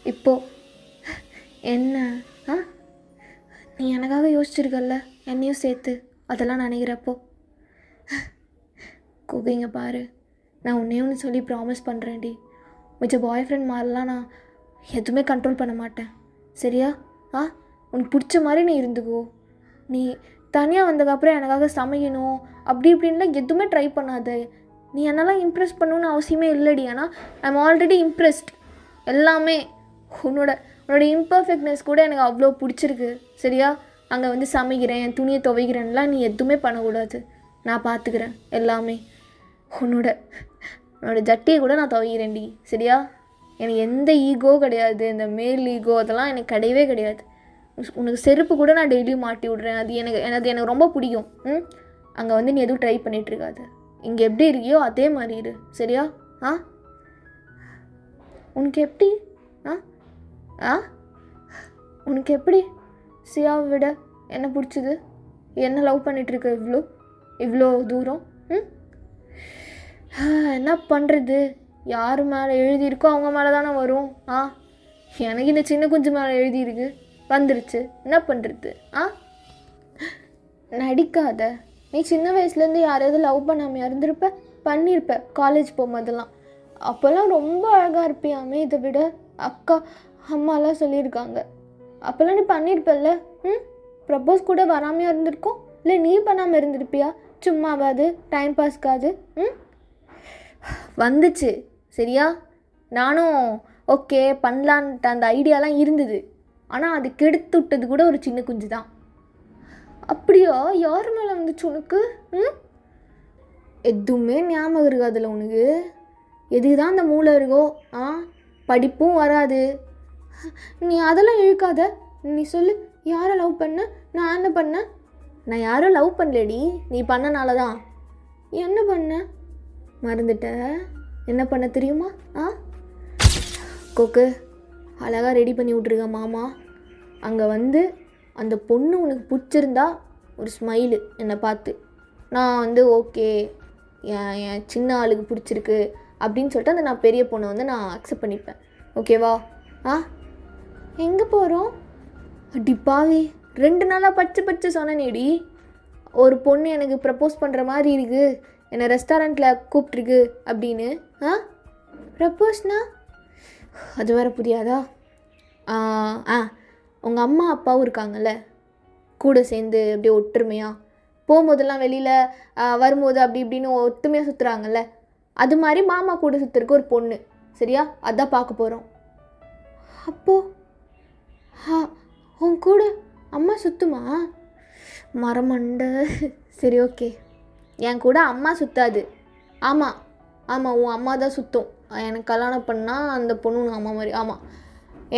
இப்போது. என்ன நீ எனக்காக யோசிச்சிருக்கல்ல, என்னையும் சேர்த்து. அதெல்லாம் நினைக்கிறப்போ குகைங்க பாரு, நான் உன்னையும் ஒன்று சொல்லி ப்ராமிஸ் பண்ணுறேன்டி. மிச்ச பாய் ஃப்ரெண்ட் மாதிரிலாம் நான் எதுவுமே கண்ட்ரோல் பண்ண மாட்டேன், சரியா? உனக்கு பிடிச்ச மாதிரி நீ இருந்துக்கோ. நீ தனியாக வந்ததுக்கப்புறம் எனக்காக சமைக்கணும் அப்படி இப்படின்லாம் எதுவுமே ட்ரை பண்ணாத. நீ என்னெல்லாம் இம்ப்ரெஸ் பண்ணணுன்னு அவசியமே இல்லைடி. ஆனால் ஐ எம் ஆல்ரெடி இம்ப்ரெஸ்ட். எல்லாமே உன்னோட இம்பர்ஃபெக்ட்னஸ் கூட எனக்கு அவ்வளோ பிடிச்சிருக்கு, சரியா? அங்கே வந்து சமைக்கிறேன், துணியை துவைக்கிறேன்லாம் நீ எதுவுமே பண்ணக்கூடாது. நான் பார்த்துக்கிறேன் எல்லாமே. உன்னோட ஜட்டியை கூட நான் துவைக்கிறேன்டி, சரியா? எனக்கு எந்த ஈகோ கிடையாது, இந்த மேல் ஈகோ அதெல்லாம் எனக்கு கிடையவே கிடையாது. உனக்கு செருப்பு கூட நான் டெய்லியும் மாட்டி விட்றேன். அது எனக்கு ரொம்ப பிடிக்கும். அங்கே வந்து நீ எதுவும் ட்ரை பண்ணிகிட்ருக்காது. இங்கே எப்படி இருக்கியோ அதே மாதிரி இரு, சரியா? உனக்கு எப்படி உனக்கு எப்படி சியாவை விட என்ன பிடிச்சிது? என்ன லவ் பண்ணிகிட்ருக்க இவ்வளோ தூரம்? என்ன பண்ணுறது? யார் மேலே எழுதியிருக்கோ அவங்க மேலே தானே வரும். எனக்கு இந்த சின்ன குஞ்சு மேலே எழுதியிருக்கு, வந்துருச்சு. என்ன பண்ணுறது? நடிக்காத. நீ சின்ன வயசுலேருந்து யாரையாவது லவ் பண்ணாமல் இருந்திருப்ப, பண்ணியிருப்ப காலேஜ் போகும்போதெல்லாம். அப்போல்லாம் ரொம்ப அழகாக இருப்பியாமே. இதை விட அக்கா அம்மாலாம் சொல்லியிருக்காங்க. அப்போல்லாம் நீ பண்ணியிருப்பல்ல. ப்ரப்போஸ் கூட வராமையாக இருந்திருக்கோம். இல்லை நீ பண்ணாமல் இருந்திருப்பியா? சும்மாவாது டைம் பாஸ்க்காது. வந்துச்சு, சரியா? நானும் ஓகே பண்ணலான்ட்டு அந்த ஐடியாலாம் இருந்தது. ஆனால் அது கெடுத்து விட்டது கூட ஒரு சின்ன குஞ்சு தான். அப்படியா? யார் மேலே வந்துச்சு உனக்கு? எதுவுமே ஞாபகம் இருக்காதுல்ல உனக்கு. எதுக்கு தான் அந்த மூளை இருக்கோ? படிப்பும் வராது. நீ அதெல்லாம் இழுக்காத. நீ சொல்லு, யாரை லவ் பண்ண? நான் என்ன பண்ணேன்? நான் யாரும் லவ் பண்ணலடி, நீ பண்ணனால தான். என்ன பண்ண? மறந்துட்ட? என்ன பண்ண தெரியுமா? கோக்கு அழகாக ரெடி பண்ணி விட்ருக்க மாமா. அங்கே வந்து அந்த பொண்ணு உனக்கு பிடிச்சிருந்தா ஒரு ஸ்மைலு என்னை பார்த்து. நான் வந்து ஓகே என் சின்ன ஆளுக்கு பிடிச்சிருக்கு அப்படின்னு சொல்லிட்டு அந்த நான் பெரிய பொண்ணை வந்து நான் அக்செப்ட் பண்ணிப்பேன், ஓகேவா? எங்கே போகிறோம்? அடிப்பாவி, 2 நாளாக பச்சை சொன்னேனேடி. ஒரு பொண்ணு எனக்கு ப்ரப்போஸ் பண்ணுற மாதிரி இருக்குது, என்னை ரெஸ்டாரண்ட்டில் கூப்பிட்ருக்கு அப்படின்னு. ப்ரப்போஸ்னா அது வேறு புரியாதா? உங்கள் அம்மா அப்பாவும் இருக்காங்கல்ல கூட சேர்ந்து அப்படியே ஒற்றுமையாக போகும்போதெல்லாம் வெளியில் வரும்போது அப்படி இப்படின்னு ஒற்றுமையாக சுற்றுறாங்கல்ல, அது மாதிரி மாமா கூட சுற்றுறக்கு ஒரு பொண்ணு, சரியா? அதான் பார்க்க போகிறோம். அப்போது உன் கூட அம்மா சுற்றுமா? மரமண்டை. சரி ஓகே, என் கூட அம்மா சுற்றாது. ஆமாம் உன் அம்மா தான் சுற்றும். எனக்கு கல்யாணம் பண்ணால் அந்த பொண்ணு உன் அம்மா மாதிரி. ஆமாம்,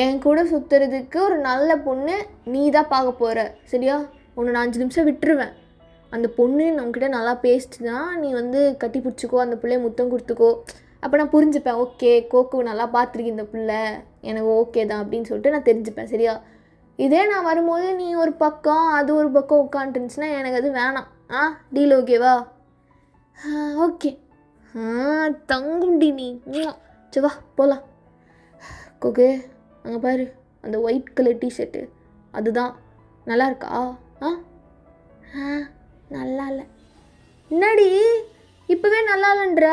என் கூட சுற்றுறதுக்கு ஒரு நல்ல பொண்ணு நீ தான் பார்க்க போகிற, சரியா? உன்னை நான் 5 நிமிஷம் விட்டுருவேன். அந்த பொண்ணு உன்கிட்ட நல்லா பேசிட்டுனா நீ வந்து கட்டி பிடிச்சிக்கோ, அந்த பிள்ளைய முத்தம் கொடுத்துக்கோ. அப்போ நான் புரிஞ்சுப்பேன், ஓகே கோக்கு நல்லா பார்த்துருக்கு இந்த பிள்ளை, எனக்கு ஓகே தான் அப்படின்னு சொல்லிட்டு நான் தெரிஞ்சுப்பேன், சரியா? இதே நான் வரும்போது நீ ஒரு பக்கம் அது ஒரு பக்கம் உட்காந்துருந்துச்சுன்னா எனக்கு அது வேணாம். டீல் ஓகேவா? ஓகே. தங்கும்டி நீ. சரி வா போகலாம். கோகு அங்கே பாரு, அந்த ஒயிட் கலர் டிஷர்ட்டு அதுதான் நல்லா இருக்கா? நல்லா இல்லை. என்னடி இப்போவே நல்லா இல்லைன்ற?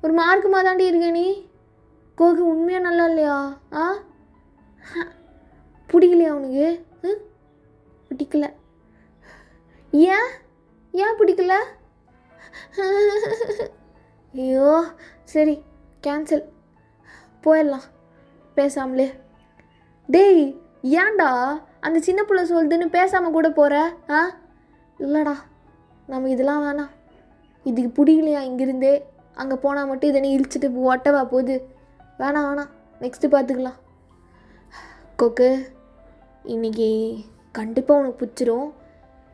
ஒரு மார்க்குமா தாண்டி இருக்க நீ? கோகு உண்மையாக நல்லா இல்லையா? பிடிக்கலையா உனக்கு? பிடிக்கல. ஏன் பிடிக்கல? ஐயோ சரி கேன்சல், போயிடலாம் பேசாமலே. டேய் ஏன்டா அந்த சின்ன பிள்ளை சொல்லுதுன்னு பேசாமல் கூட போகிற? இல்லைடா நமக்கு இதெல்லாம் வேணாம். இதுக்கு பிடிக்கலையா இங்கிருந்தே? அங்கே போனால் மட்டும் இதை நீ இழிச்சிட்டு ஒட்டவா போகுது? வேணாம் நெக்ஸ்ட்டு பார்த்துக்கலாம். கோக்கு இன்றைக்கி கண்டிப்பாக உனக்கு பிடிச்சிரும்.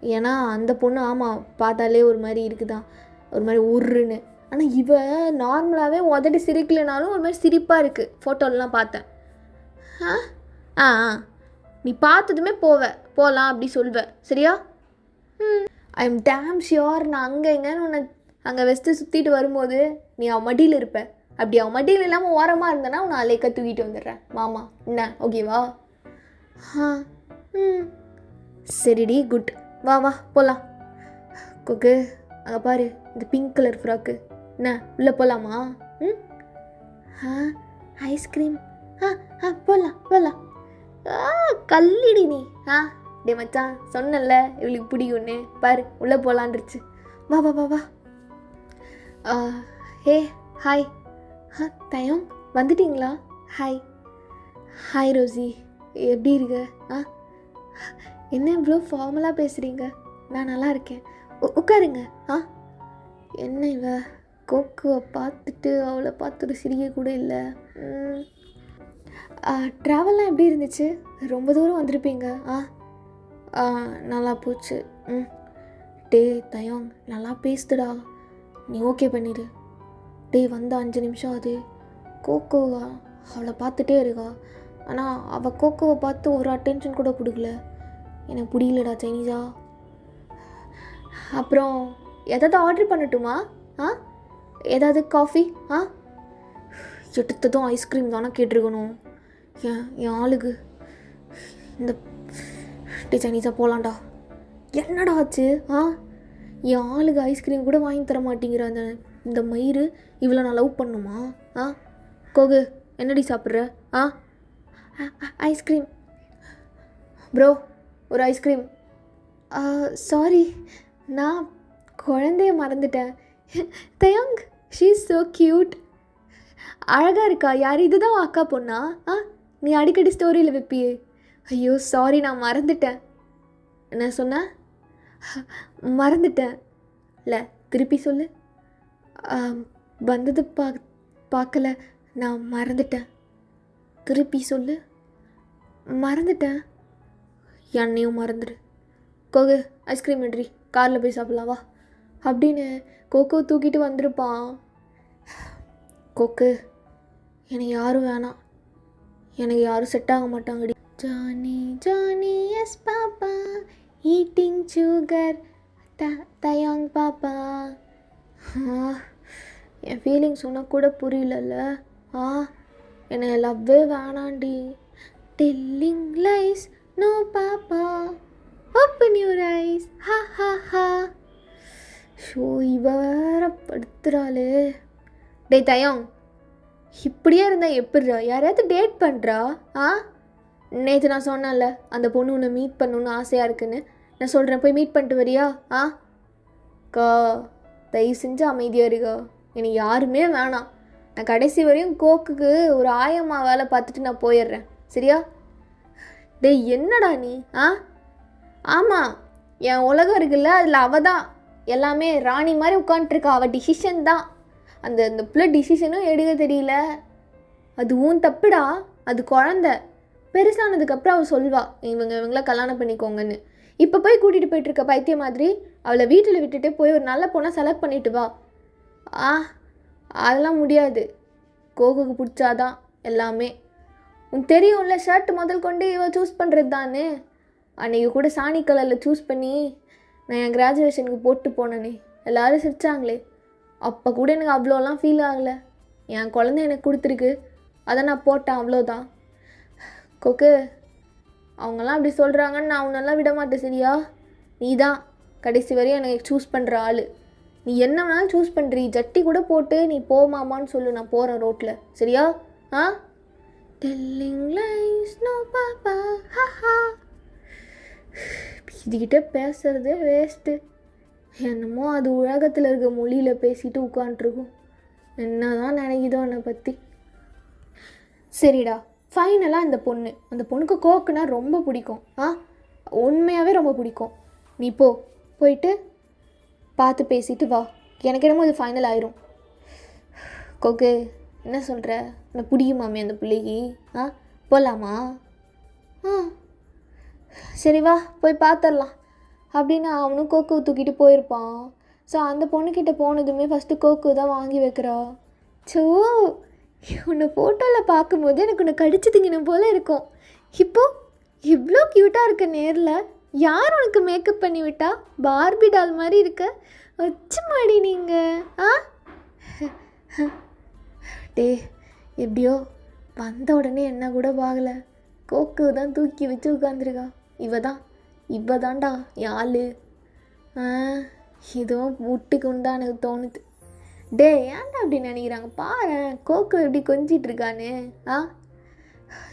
ஏன்னா அந்த பொண்ணு ஆமாம் பார்த்தாலே ஒரு மாதிரி இருக்குதான், ஒரு மாதிரி உருன்னு. ஆனால் இவ நார்மலாகவே உதடி சிரிக்கலைனாலும் ஒரு மாதிரி சிரிப்பாக இருக்குது. ஃபோட்டோலலாம் பார்த்தேன். நீ பார்த்ததுமே போகலாம் அப்படி சொல்வேன், சரியா? I am dam sure. நான் அங்கே எங்கன்னு உன்னை அங்கே வெஸ்ட்டு சுற்றிட்டு வரும்போது நீ அவன் மடியில் இருப்ப. அப்படி அவன் மடியில் இல்லாமல் ஓரமாக இருந்தேன்னா உன்னை அலைக்க தூக்கிட்டு வந்துடுறேன் மாமா. என்ன ஓகேவா? ம் சரிடி, குட். வா வா போகலாம். கொக்கு, அங்கே பாரு, இந்த பிங்க் கலர் ஃப்ராக்கு. என்ன உள்ளே போகலாமா? ம் ஆ ஐஸ்கிரீம். ஆ ஆ போகலாம் போகலாம். கல்லிடி நீ. டே மச்சான், சொன்னல இவளுக்கு பிடிக்கும்னு. பாரு உள்ளே போகலான்ருச்சு. வா வா வா வா. Hey hi. தயம் வந்துட்டிங்களா? ஹாய். ஹாய் ரோசி, எப்படி இருக்க? என்ன இவ்வளோ ஃபார்மலாக பேசுகிறீங்க? நான் நல்லா இருக்கேன். உட்காருங்க. என்ன இவ கோக்குவை பார்த்துட்டு அவளை பார்த்துட்டு சிரிக்க கூட இல்லை. ட்ராவல்லாம் எப்படி இருந்துச்சு? ரொம்ப தூரம் வந்திருப்பீங்க. நல்லா போச்சு. டே தயம், நல்லா பேசுதுடா. நீ ஓகே பண்ணிடு. டே வந்த 5 நிமிஷம் ஆகுது. கோக்கோவா அவளை பார்த்துட்டே இருக்கா. ஆனால் அவள் கோக்கோவை பார்த்து ஒரு அட்டென்ஷன் கூட கொடுக்கல. எனக்கு பிடிக்கலடா சைனீஸா. அப்புறம் எதாவது ஆர்டர் பண்ணட்டுமா? ஏதாவது காஃபி? எடுத்ததும் ஐஸ்கிரீம் தானே கேட்டிருக்கணும். என் ஆளுக்கு இந்த டே சைனீஸா போகலான்டா. என்னடா ஆச்சு? என் ஆளுக்கு ஐஸ்கிரீம் கூட வாங்கி தர மாட்டேங்கிற இந்த மயிறு இவ்வளோ நான் லவ் பண்ணுமா? கோகு, என்னடி சாப்பிட்ற? ஐஸ்கிரீம் ப்ரோ, ஒரு ஐஸ்கிரீம். சாரி, நான் குழந்தைய மறந்துட்டேன். தயங், ஷீ இஸ் ஸோ க்யூட். அழகாக இருக்கா. யார் இதுதான் அக்கா பொண்ணா? நீ அடிக்கடி ஸ்டோரியில் வைப்பியே. ஐயோ சாரி, நான் மறந்துட்டேன். என்ன சொன்ன? மறந்துட்டேன். இல்லை, திருப்பி சொல்லு. வந்தது பார்க்கல, நான் மறந்துட்டேன். திருப்பி சொல்லு. மறந்துட்டேன். என்னையும் மறந்துடு. கோகு, ஐஸ்கிரீம் எடுறி, காரில் போய் சாப்பிட்லாம் வா அப்படின்னு கோக்கோ தூக்கிட்டு வந்திருப்பான். கோக்கு, எனக்கு யாரும் வேணாம். எனக்கு யாரும் செட் ஆக மாட்டாங்கடி. Johnny Johnny yes papa eating sugar தயாங் பாப்பா. என் ஃபீலிங்ஸ் சொன்னால் கூட புரியலல்ல. என்னை லவ்வே வேணாண்டி. Telling lies no papa open your eyes ha ha ஹா. ஷோ இவ வேற படுத்துறாளே. டே தயம், இப்படியே இருந்தால் எப்படிரா? யாரையாவது டேட் பண்ணுறா? நேற்று நான் சொன்னேன்ல, அந்த பொண்ணு உன்னை மீட் பண்ணணுன்னு ஆசையாக இருக்குன்னு. நான் சொல்கிறேன், போய் மீட் பண்ணிட்டு வரியா? கா, தயவு செஞ்சு அமைதியாக இருக்கா. எனக்கு யாருமே வேணாம். நான் கடைசி வரையும் கோக்குக்கு ஒரு ஆயம்மா வேலை பார்த்துட்டு நான் போயிடுறேன், சரியா? டேய் என்னடா நீ? ஆமாம், என் உலகம் இருக்குல்ல, அதில் அவள் தான் எல்லாமே ராணி மாதிரி உட்காந்துருக்கா. அவள் டிசிஷன் தான். அந்த பிள்ளை டிசிஷனும் எடுக்க தெரியல. அது உன் தப்புடா. அது குழந்த. பெருசானதுக்கப்புறம் அவள் சொல்வா இவங்கள கல்யாணம் பண்ணிக்கோங்கன்னு. இப்போ போய் கூட்டிகிட்டு போயிட்டுருக்க பைத்திய மாதிரி அவளை வீட்டில் விட்டுட்டு போய் ஒரு நல்ல பொண்ணாக செலக்ட் பண்ணிட்டு வா. அதெல்லாம் முடியாது. கோகுக்கு பிடிச்சாதான் எல்லாமே. உனக்கு தெரியும்ல, ஷர்ட் முதல் கொண்டு இவள் சூஸ் பண்ணுறது தானே. அன்றைக்கி கூட சாணி கலரில் சூஸ் பண்ணி நான் என் கிராஜுவேஷனுக்கு போட்டு போனேனே, எல்லோரும் சிரிச்சாங்களே. அப்போ கூட எனக்கு அவ்வளோலாம் ஃபீல் ஆகலை. என் குழந்தை எனக்கு கொடுத்துருக்கு, அதை நான் போட்டேன், அவ்வளோதான். கோக்கு, அவங்கெல்லாம் அப்படி சொல்கிறாங்கன்னு நான் அவனெல்லாம் விட மாட்டேன், சரியா? நீ தான் கடைசி வரையும் எனக்கு சூஸ் பண்ணுற ஆள். நீ என்ன வேணாலும் சூஸ் பண்ணுறீ. ஜட்டி கூட போட்டு நீ போமாமான்னு சொல்லு, நான் போகிறேன் ரோட்டில், சரியா? டெல்லிங் லைஸ் நோ பாப்பா ஹா. இதுகிட்ட பேசுகிறதே வேஸ்ட்டு. என்னமோ அது உலகத்தில் இருக்க மொழியில் பேசிட்டு உட்காண்ட்ருக்கும். என்ன தான் நினைக்குதோ என்னை பற்றி. சரிடா, ஃபைனலாக அந்த பொண்ணுக்கு கோக்குனா ரொம்ப பிடிக்கும். உண்மையாகவே ரொம்ப பிடிக்கும். நீ போயிட்டு பார்த்து பேசிட்டு வா. எனக்கு என்னமோ அது ஃபைனல் ஆயிரும். கோக்கு, என்ன சொல்கிற? எனக்கு பிடிக்குமாமே அந்த பிள்ளைக்கு. போகலாமா? சரி வா, போய் பார்த்துடலாம் அப்படின்னு அவனும் கோக்கு தூக்கிட்டு போயிருப்பான். ஸோ அந்த பொண்ணுக்கிட்ட போனதுமே ஃபஸ்ட்டு கோக்கு தான் வாங்கி வைக்கிறா. சோ, உன்னை ஃபோட்டோவில் பார்க்கும்போது எனக்கு உன்னை கடிச்சு திங்கணும் போல் இருக்கும். இப்போது இவ்வளோ க்யூட்டாக இருக்க நேரில் யார் உனக்கு மேக்கப் பண்ணி விட்டா? பார்பி டால் மாதிரி இருக்க. வச்சு மாடி நீங்கள். டே, எப்படியோ வந்த உடனே என்ன கூட பார்க்கல, கோக்கு தான் தூக்கி வச்சு உட்காந்துருக்கா. இவ தான்டா என் ஆள். இதுவும் விட்டுக்கு உண்டா எனக்கு தோணுது. டே ஏன்டா அப்படி நினைக்கிறாங்க பாரு, கோக்கு எப்படி கொஞ்சிட்டு இருக்கான்னு.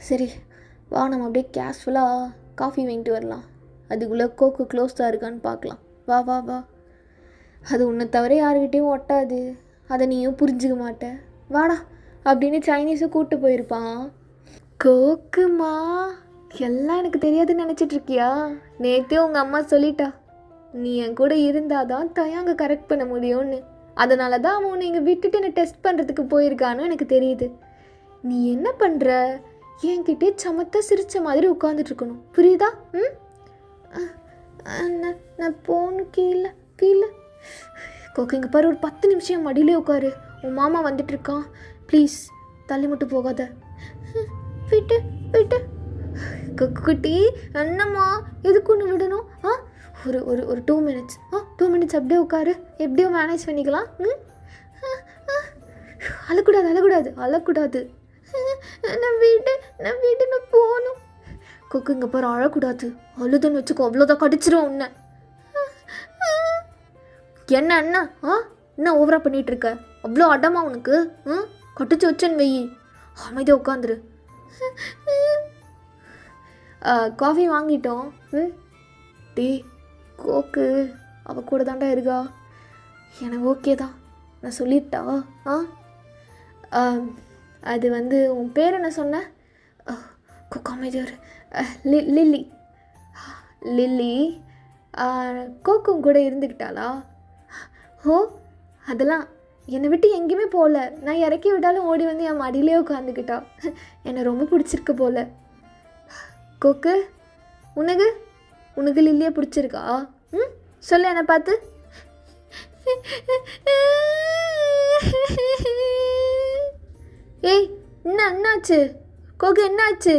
சரி வா, நம்ம அப்படியே கேஷுவலாக காஃபி வாங்கிட்டு வரலாம். அதுக்குள்ளே கோக்கு க்ளோஸ் தான் இருக்கான்னு பார்க்கலாம். வா வா வா. அது உன்னை தவிர யாருக்கிட்டேயும் ஒட்டாது, அதை நீயும் புரிஞ்சுக்க மாட்ட. வாடா அப்படின்னு சைனீஸை கூப்பிட்டு போயிருப்பான். கோக்குமா, எல்லாம் எனக்கு தெரியாதுன்னு நினச்சிட்ருக்கியா? நேற்றே உங்கள் அம்மா சொல்லிட்டா, நீ என் கூட இருந்தால் தான் தயாங்க கரெக்ட் பண்ண முடியும்னு. அதனால தான் அவன் உன்னை இங்கே விட்டுட்டு என்னை டெஸ்ட் பண்ணுறதுக்கு போயிருக்கான்னு எனக்கு தெரியுது. நீ என்ன பண்ணுற, என்கிட்டே சமத்தா சிரித்த மாதிரி உட்காந்துட்ருக்கணும், புரியுதா? நான் போகணும் கீழே கீழே. கோக்கு இங்கே பாரு, ஒரு 10 நிமிஷம் மடியிலே உட்காரு, உன் மாமா வந்துட்டுருக்கான். ப்ளீஸ் தள்ளி மட்டும் போகாத. விட்டு விட்டு. குட்டி என்னம்மா, எதுக்கு ஒன்று விடணும்? ஒரு ஒரு ஒரு 2 மினிட்ஸ் 2 மினிட்ஸ் அப்படியே உட்காரு, எப்படியோ மேனேஜ் பண்ணிக்கலாம். அழக்கூடாது அழக்கூடாது அழக்கூடாது. நான் போகணும். கொக்கு இங்கே பாரு, அழக்கூடாது. அழுதுன்னு வச்சுக்கோ, அவ்வளோதான் கடிச்சிரும் உன்னை. என்ன அண்ணா என்ன ஓவரா பண்ணிகிட்டு இருக்க? அவ்வளோ அடமா உனக்கு? கட்டிச்சு வச்சேன்னு வெயி, அமைதியாக உட்காந்துரு. காஃபி வாங்கிட்டோம். டே கோக்கு அவள் கூட தாண்டா இருக்கா, எனக்கு ஓகே தான், நான் சொல்லிட்டா. அது வந்து உன் பேர் என்ன சொன்ன? கோக்கு அமைதியார். லில்லி. லில்லி கோக்கும் கூட இருந்துக்கிட்டாளா? ஓ அதெல்லாம் என்னை விட்டு எங்கேயுமே போகல. நான் இறக்கி விட்டாலும் ஓடி வந்து என் மடியிலே உட்காந்துக்கிட்டா. என்னை ரொம்ப பிடிச்சிருக்கு போல. கோக்கு உனக்கு லில்லியை பிடிச்சிருக்கா? சொல்லு என்னை பார்த்து. ஏய் என்னாச்சு கோக்கு, என்னாச்சு?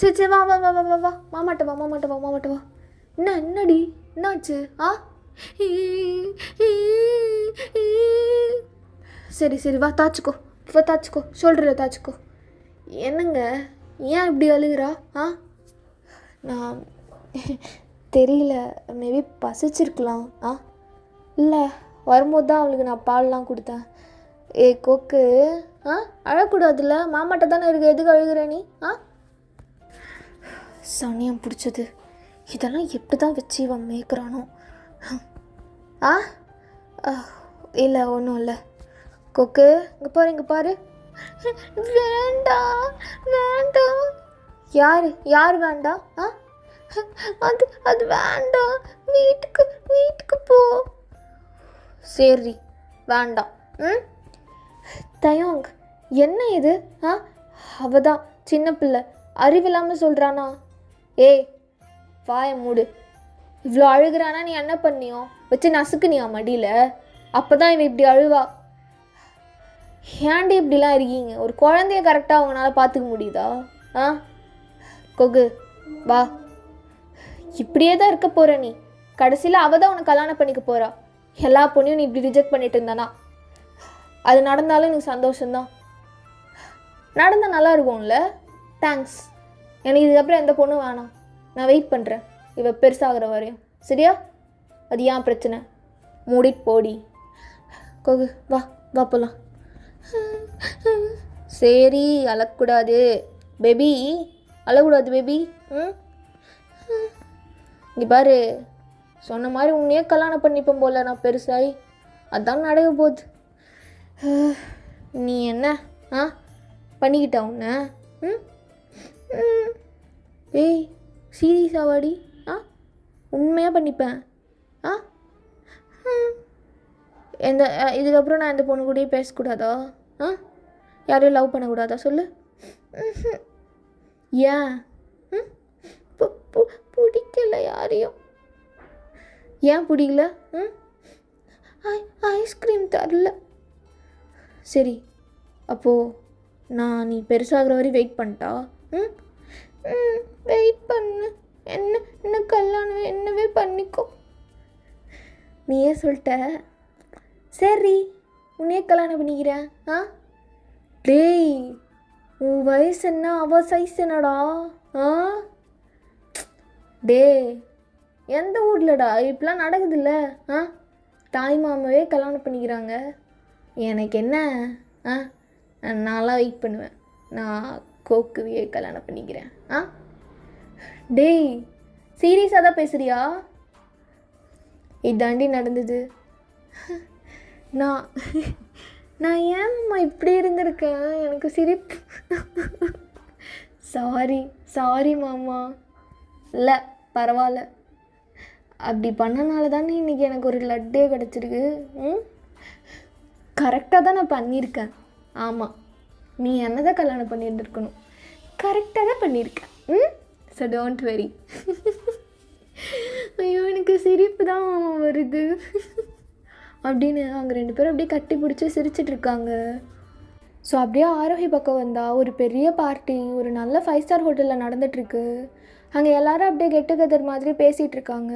சரி வா வா வா வா வா வா, மாமாட்ட வா. என்னடி என்னாச்சு? சரி வா, தாச்சுக்கோ ஷோல்டரில் தாச்சுக்கோ. என்னங்க ஏன் இப்படி அழுகிறா? நான் தெரியல, மேபி பசிச்சிருக்கலாம். இல்லை, வரும்போது தான் அவளுக்கு நான் பால்லாம் கொடுத்தேன். கோக்கு அழக்கூடாதுல்ல, மாமாட்ட தானே இருக்கு, எதுக்கு அழுகிற நீ? சனியம் பிடிச்சது, இதெல்லாம் எப்படி தான் வச்சு இவன் மேய்க்கிறானோ. இல்லை ஒன்றும் இல்லை. கொக்கு இங்கே பாரு. வேண்டாம். யார் வேண்டாம்? அது வேண்டாம், வீட்டுக்கு போ. சரி வேண்டாம். தயோங் என்ன இது? அவதான் சின்ன பிள்ளை, அறிவில்லாமல் சொல்கிறானா? ஏய் வாய மூடு. இவ்வளோ அழுகிறானா, நீ என்ன பண்ணியோ? வச்சு நசுக்குனியா மடியில்? அப்போ தான் இவன் இப்படி அழுவா. ஏன்டி இப்படிலாம் இருக்கீங்க? ஒரு குழந்தைய கரெக்டாக அவங்களால பார்த்துக்க முடியுதா? கொகு வா, இப்படியே தான் இருக்க போகிற நீ. கடைசியில் அவள் தான் உனக்கு கல்யாணம் பண்ணிக்க போகிறா. எல்லா பொண்ணையும் நீ இப்படி ரிஜெக்ட் பண்ணிட்டு இருந்தானா? அது நடந்தாலும் எனக்கு சந்தோஷம்தான். நடந்தால் நல்லா இருக்கும்ல? தேங்க்ஸ். எனக்கு இதுக்கப்புறம் எந்த பொண்ணும் வேணாம். நான் வெயிட் பண்ணுறேன் இவ பெருசாகிற வரையும், சரியா? அது ஏன் பிரச்சனை? மூடிட்டு போடி. கோகு வா போகலாம். சரி அழக்கூடாது பேபி, அழக்கூடாது பேபி. இங்கே பாரு, சொன்ன மாதிரி உன்னையே கல்யாணம் பண்ணிப்பேன் போல நான் பெருசாகி. அதான் நடக்க போகுது. நீ என்ன பண்ணிக்கிட்டா உன்னை? ஏய் சீரியஸாவாடி? உண்மையாக பண்ணிப்பேன். இதுக்கப்புறம் நான் இந்த பொண்ணு கூடயே பேசக்கூடாதா? யாரையும் லவ் பண்ணக்கூடாதா சொல்லு? ஏன் பிடிக்கல யாரையும்? ஏன் பிடிக்கல? ஐஸ்கிரீம் தரல. சரி அப்போது நான் நீ பெருசாகிற வரையும் வெயிட் பண்ணிட்டா? வெயிட் பண்ணு. என்ன கல்யாணம் என்னவே பண்ணிக்கோ. நீயே சொல்லிட்ட. சரி உன்னையே கல்யாணம் பண்ணிக்கிறேன். டேய் உன் வயசு என்ன, அவ சைஸ் என்னடா? ஆ டே, எந்த ஊர்லடா இப்படிலாம் நடக்குதுல்ல? ஆ தாய் மாமாவே கல்யாணம் பண்ணிக்கிறாங்க. எனக்கு என்ன? ஆ நான்லாம் வெயிட் பண்ணுவேன். நான் கோக்குவையே கல்யாணம் பண்ணிக்கிறேன். ஆ டேய், சீரியஸாக தான் பேசுகிறியா? இதாண்டி நடந்தது. நான் நான் ஏம்மா இப்படி இருந்திருக்கேன்? எனக்கு சிரிப்பு. சாரி மாமா. இல்லை, பரவாயில்ல. அப்படி பண்ணனால தானே இன்றைக்கி எனக்கு ஒரு லட்டே கிடச்சிருக்கு. கரெக்டாக தான் நான் பண்ணியிருக்கேன். ஆமாம், நீ என்ன தான் கல்யாணம் பண்ணியிருந்துருக்கணும். கரெக்டாக தான் பண்ணியிருக்கேன். So don't worry. ஐயோ, எனக்கு சிரிப்பு தான் வருது. அப்படின்னு அவங்க 2 பேரும் அப்படியே கட்டி பிடிச்சி சிரிச்சிட்ருக்காங்க. ஸோ அப்படியே ஆரோஹி பக்கம் வந்தால் ஒரு பெரிய பார்ட்டி ஒரு நல்ல 5 ஸ்டார் ஹோட்டலில் நடந்துகிட்ருக்கு. அங்கே எல்லோரும் அப்படியே கெட் டுகெதர் மாதிரி பேசிகிட்டு இருக்காங்க.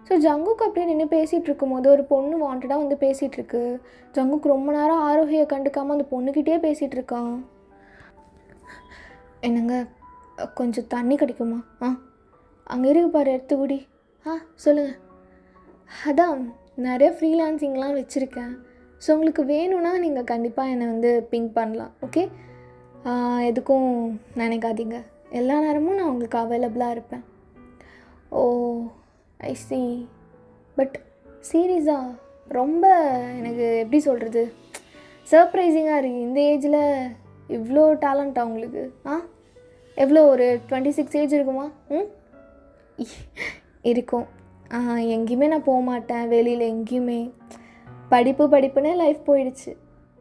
ஸோ ஜங்குக்கு அப்படியே நின்று பேசிகிட்டு இருக்கும்போது ஒரு பொண்ணு வாண்டடாக வந்து பேசிகிட்ருக்கு. ஜங்குக்கு ரொம்ப நேரம் ஆரோஹியை கண்டுக்காமல் அந்த பொண்ணுக்கிட்டே பேசிகிட்டு இருக்கான். என்னங்க, கொஞ்சம் தண்ணி கிடைக்குமா? அங்கே இருக்கு பாரு, எடுத்து குடி. சொல்லுங்கள். அதான் நிறைய ஃப்ரீலான்சிங்லாம் வச்சுருக்கேன். ஸோ உங்களுக்கு வேணும்னா நீங்கள் கண்டிப்பாக என்னை வந்து பிங்க் பண்ணலாம். ஓகே, எதுக்கும் நினைக்காதீங்க. எல்லா நேரமும் நான் உங்களுக்கு அவைலபிளாக இருப்பேன். ஓ ஐ சி. பட் சீரியஸாக ரொம்ப எனக்கு எப்படி சொல்கிறது, சர்ப்ரைசிங்காக இருக்குது. இந்த ஏஜில் இவ்வளோ டேலண்ட்டா உங்களுக்கு? எவ்வளோ, ஒரு 26 ஏஜ் இருக்குமா? இருக்கும். எங்கேயுமே நான் போக மாட்டேன், வெளியில் எங்கேயுமே. படிப்புன்னே லைஃப் போயிடுச்சு.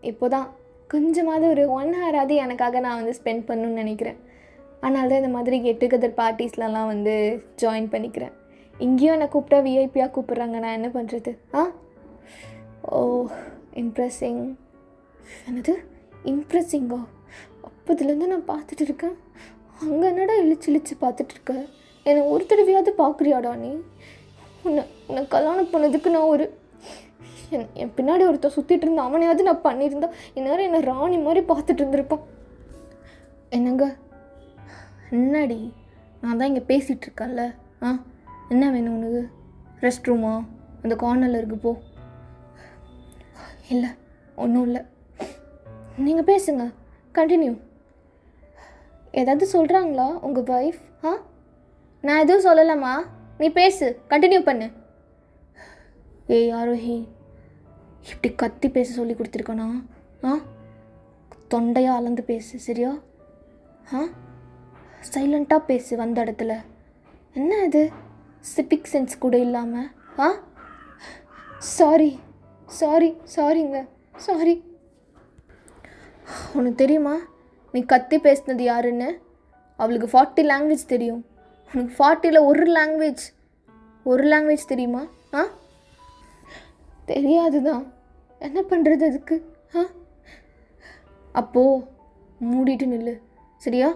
இப்போ தான் கொஞ்சமாவது ஒரு 1 ஹவராவது எனக்காக நான் வந்து ஸ்பெண்ட் பண்ணணுன்னு நினைக்கிறேன். அதனால தான் இந்த மாதிரி கெட் டுகெதர் பார்ட்டிஸ்லலாம் வந்து ஜாயின் பண்ணிக்கிறேன். இங்கேயும் என்னை கூப்பிட்டா விஐபியாக கூப்பிட்றாங்க, நான் என்ன பண்ணுறது? ஓ இம்ப்ரெஸிங். என்னது இம்ப்ரெஸிங்கா? அப்போதுலேருந்து நான் பார்த்துட்டு இருக்கேன். அங்கே என்னடா இழிச்சு பார்த்துட்ருக்க? என்னை ஒரு தடவையாவது பார்க்குறியாடா நீ? உன்னை கல்யாணம் பண்ணதுக்கு நான் ஒரு என் பின்னாடி ஒருத்தர் சுற்றிட்டு இருந்தேன். அவனையாவது நான் பண்ணியிருந்தா இந்நேரம் என்னை ராணி மாதிரி பார்த்துட்டு இருந்திருப்பான். என்னங்க, என்னடி? நான் தான் இங்கே பேசிகிட்ருக்கேன்ல. என்ன வேணும் உனக்கு? ரெஸ்ட் ரூமா? அந்த கார்னரில் இருக்கு, போ. இல்லை, ஒன்றும் இல்லை. நீங்கள் பேசுங்க, கண்டினியூ. ஏதாவது சொல்கிறாங்களா உங்கள் ஒய்ஃப்? நான் எதுவும் சொல்லலாமா, நீ பேசு, கண்டினியூ பண்ணு. ஏய் ஆரோஹி, இப்படி கத்தி பேச சொல்லி கொடுத்துருக்கனா? தொண்டையாக அளந்து பேசு, சரியா? சைலண்ட்டாக பேசு வந்த இடத்துல. என்ன இது சிவிக் சென்ஸ் கூட இல்லாமல்? சாரிங்க, சாரி. உனக்கு தெரியுமா நீ கத்தி பேசினது யாருன்னு? அவளுக்கு 40 லாங்குவேஜ் தெரியும். உனக்கு 40ல் ஒரு லாங்குவேஜ் தெரியுமா? தெரியாது தான். என்ன பண்ணுறது அதுக்கு? அப்போது மூடிட்டு நில்லு, சரியா?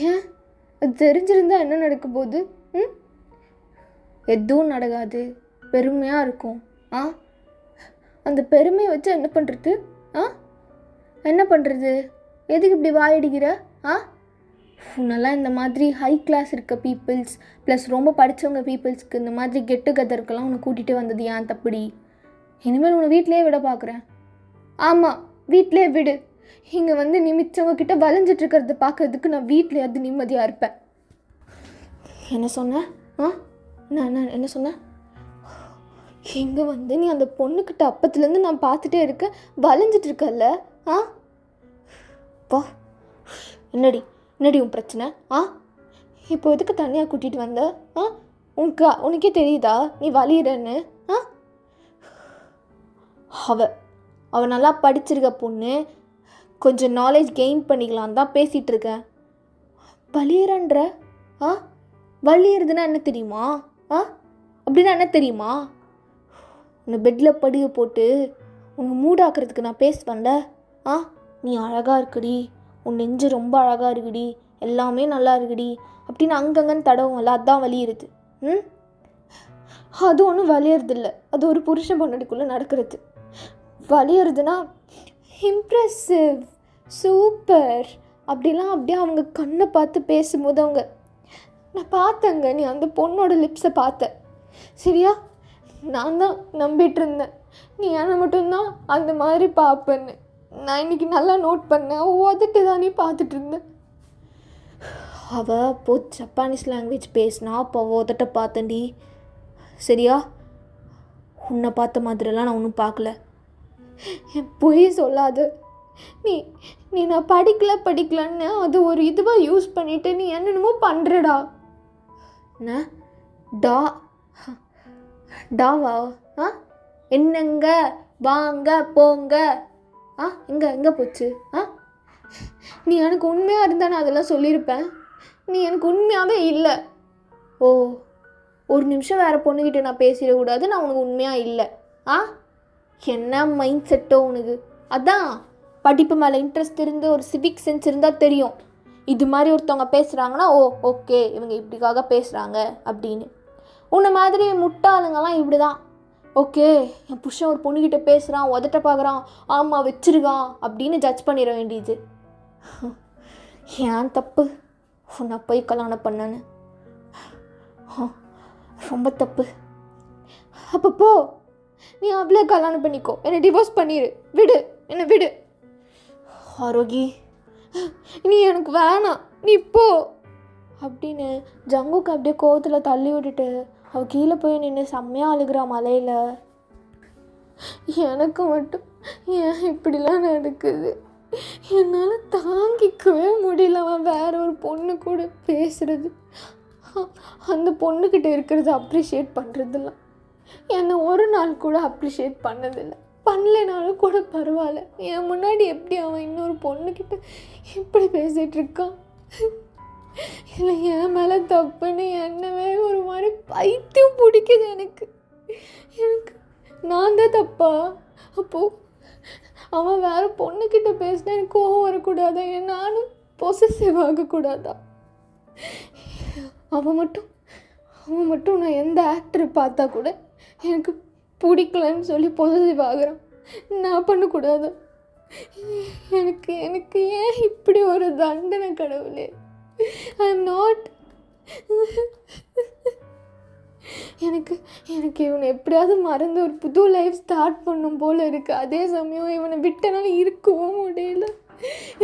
ஏன், அது தெரிஞ்சிருந்தா என்ன நடக்க போகுது? எதுவும் நடக்காது, பெருமையாக இருக்கும். அந்த பெருமையை வச்சு என்ன பண்ணுறது? என்ன பண்ணுறது? எதுக்கு இப்படி வாயடிக்கிற? உன்னெல்லாம் இந்த மாதிரி ஹை கிளாஸ் இருக்க பீப்புள்ஸ் ப்ளஸ் ரொம்ப படித்தவங்க பீப்புள்ஸ்க்கு இந்த மாதிரி கெட் டுகெதருக்கெல்லாம் உன்னை கூட்டிகிட்டு வந்தது ஏன் தப்படி? இனிமேல் உன்னை வீட்டிலே விட பார்க்குறேன். ஆமாம், வீட்டிலே விடு. இங்கே வந்து நீ மிச்சவங்கக்கிட்ட வளைஞ்சிட்ருக்கிறத பார்க்கறதுக்கு நான் வீட்டிலேயாவது நிம்மதியாக இருப்பேன். என்ன சொன்ன? நான் என்ன சொன்னேன்? இங்கே வந்து நீ அந்த பொண்ணுக்கிட்ட அப்பத்துலேருந்து நான் பார்த்துட்டே இருக்கேன், வளைஞ்சிட்ருக்கல்ல? வா, என்னடி உன் பிரச்சனை? இப்போ எதுக்கு தனியாக கூட்டிகிட்டு வந்த? உனக்கே தெரியுதா நீ வலியிறன்னு? அவள் நல்லா படிச்சிருக்க பொண்ணு, கொஞ்சம் நாலேஜ் கெயின் பண்ணிக்கலாம் தான் பேசிகிட்டு இருக்கேன். வலியிறன்ற? வலியிறதுன்னா என்ன தெரியுமா? அப்படின்னா என்ன தெரியுமா? உன்னை பெட்டில் படுக போட்டு உன்னை மூடாக்குறதுக்கு நான் பேசுவேன்ல. நீ அழகாக இருக்குடி, உன் நெஞ்சு ரொம்ப அழகாக இருக்குடி, எல்லாமே நல்லா இருக்குடி அப்படின்னு அங்கங்கன்னு தடவும்ல, அதுதான் வலியுறுது. அது ஒன்றும் வலியறதில்லை, அது ஒரு புருஷன் பொண்டாட்டிக்குள்ளே நடக்கிறது. வலியறதுன்னா இம்ப்ரெசிவ், சூப்பர். அப்படிலாம் அப்படியே அவங்க கண்ணை பார்த்து பேசும்போது அவங்க நான் பார்த்தேங்க, நீ அந்த பொண்ணோட லிப்ஸை பார்த்த சரியா? நான் தான் நம்பிட்டு இருந்தேன் நீ என்னை மட்டும்தான் அந்த மாதிரி பார்ப்பேன்னு. நான் இன்றைக்கி நல்லா நோட் பண்ணேன். உதட்டு தான் நீ பார்த்துட்டு இருந்தேன். அவள் அப்போது ஜப்பானீஸ் லாங்குவேஜ் பேசினா அப்போ உதட்ட பார்த்தேன்டி சரியா? உன்னை பார்த்த மாதிரிலாம் நான் ஒன்றும் பார்க்கல. பொய் சொல்லாது. நீ நீ நான் படிக்கலன்னு அது ஒரு இதுவாக யூஸ் பண்ணிவிட்டு நீ என்னென்னமோ பண்ணுறடா. என்ன டா டாவா? என்னங்க வாங்க போங்க எங்கே போச்சு? நீ எனக்கு உண்மையாக இருந்தா நான் அதெல்லாம் சொல்லியிருப்பேன். நீ எனக்கு உண்மையாகவே இல்லை. ஓ, ஒரு நிமிஷம் வேறு பொண்ணுக்கிட்ட நான் பேசிடக்கூடாது, நான் உனக்கு உண்மையாக இல்லை. என்ன மைண்ட் செட்டோ உனக்கு? அதான் படிப்பு மேலே இன்ட்ரெஸ்ட் இருந்து ஒரு சிவிக் சென்ஸ் இருந்தால் தெரியும். இது மாதிரி ஒருத்தவங்க பேசுகிறாங்கன்னா ஓகே இவங்க இப்படிக்காக பேசுகிறாங்க அப்படின்னு. உன்னை மாதிரி முட்டாளுங்கெல்லாம் இப்படி தான். ஓகே என் புருஷன் ஒரு பொண்ணுக்கிட்ட பேசுகிறான், உதட்ட பார்க்குறான், ஆமாம் வச்சிருக்கான் அப்படின்னு ஜட்ஜ் பண்ணிட வேண்டியது. ஏன் தப்பு உன்னை போய் கல்யாணம் பண்ணேன்னு? ரொம்ப தப்பு. அப்பப்போ நீ அவளே கல்யாணம் பண்ணிக்கோ, என்னை டிவோர்ஸ் பண்ணிடு, விடு, என்னை விடு. ஆரோகி நீ எனக்கு வேணாம், நீ போ அப்படின்னு ஜங்குக்கு அப்படியே கோவத்தில் தள்ளி விட்டுட்டு அவள் கீழே போய் நின்று செம்மையாக அழுகிறா மலையில். எனக்கு மட்டும் ஏன் இப்படிலாம் நடக்குது? என்னால் தாங்கிக்கவே முடியல. அவன் வேற ஒரு பொண்ணு கூட பேசுகிறது, அந்த பொண்ணுக்கிட்ட இருக்கிறத அப்ரிஷியேட் பண்ணுறதில்ல. என்னை ஒரு நாள் கூட அப்ரிஷியேட் பண்ணதில்லை. பண்ணலைனாலும் கூட பரவாயில்ல. என் முன்னாடி எப்படி அவன் இன்னொரு பொண்ணுக்கிட்ட இப்படி பேசிகிட்டு இருக்கான்? இல்லை என் மேலே தப்புன்னு என்னவே ஒரு மாதிரி பைத்தியம் பிடிக்குது எனக்கு. நான் தான் தப்பா? அப்போது அவன் வேறு பொண்ணுக்கிட்ட பேசினா எனக்கு கோவம் வரக்கூடாதா? நானும் பொசசிவ் ஆகக்கூடாதா? அவன் மட்டும் நான் எந்த ஆக்டரை பார்த்தா கூட எனக்கு பிடிக்கலன்னு சொல்லி பொசசிவ் ஆகுறான். நான் பண்ணக்கூடாது. எனக்கு ஏன் இப்படி ஒரு தண்டனை கடவுளே? I am not. எனக்கு இவனை எப்படியாவது மறந்து ஒரு புது லைஃப் ஸ்டார்ட் பண்ணும் போல் இருக்குது. அதே சமயம் இவனை விட்டனால இருக்கவும் முடியல.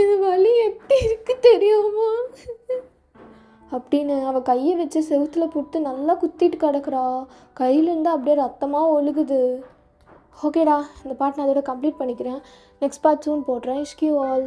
இது வலி எப்படி இருக்கு தெரியுமா அப்படின்னு அவள் கையை வச்சு செவுத்தில் போட்டு நல்லா குத்திட்டு கிடக்குறா. கையிலேருந்து அப்படியே ரத்தமாக ஒழுகுது. ஓகேடா, இந்த பாட்டு நான் அதோட கம்ப்ளீட் பண்ணிக்கிறேன். நெக்ஸ்ட் பார்ட் சூன் போடுறேன். இஷ்கியூ ஆல்.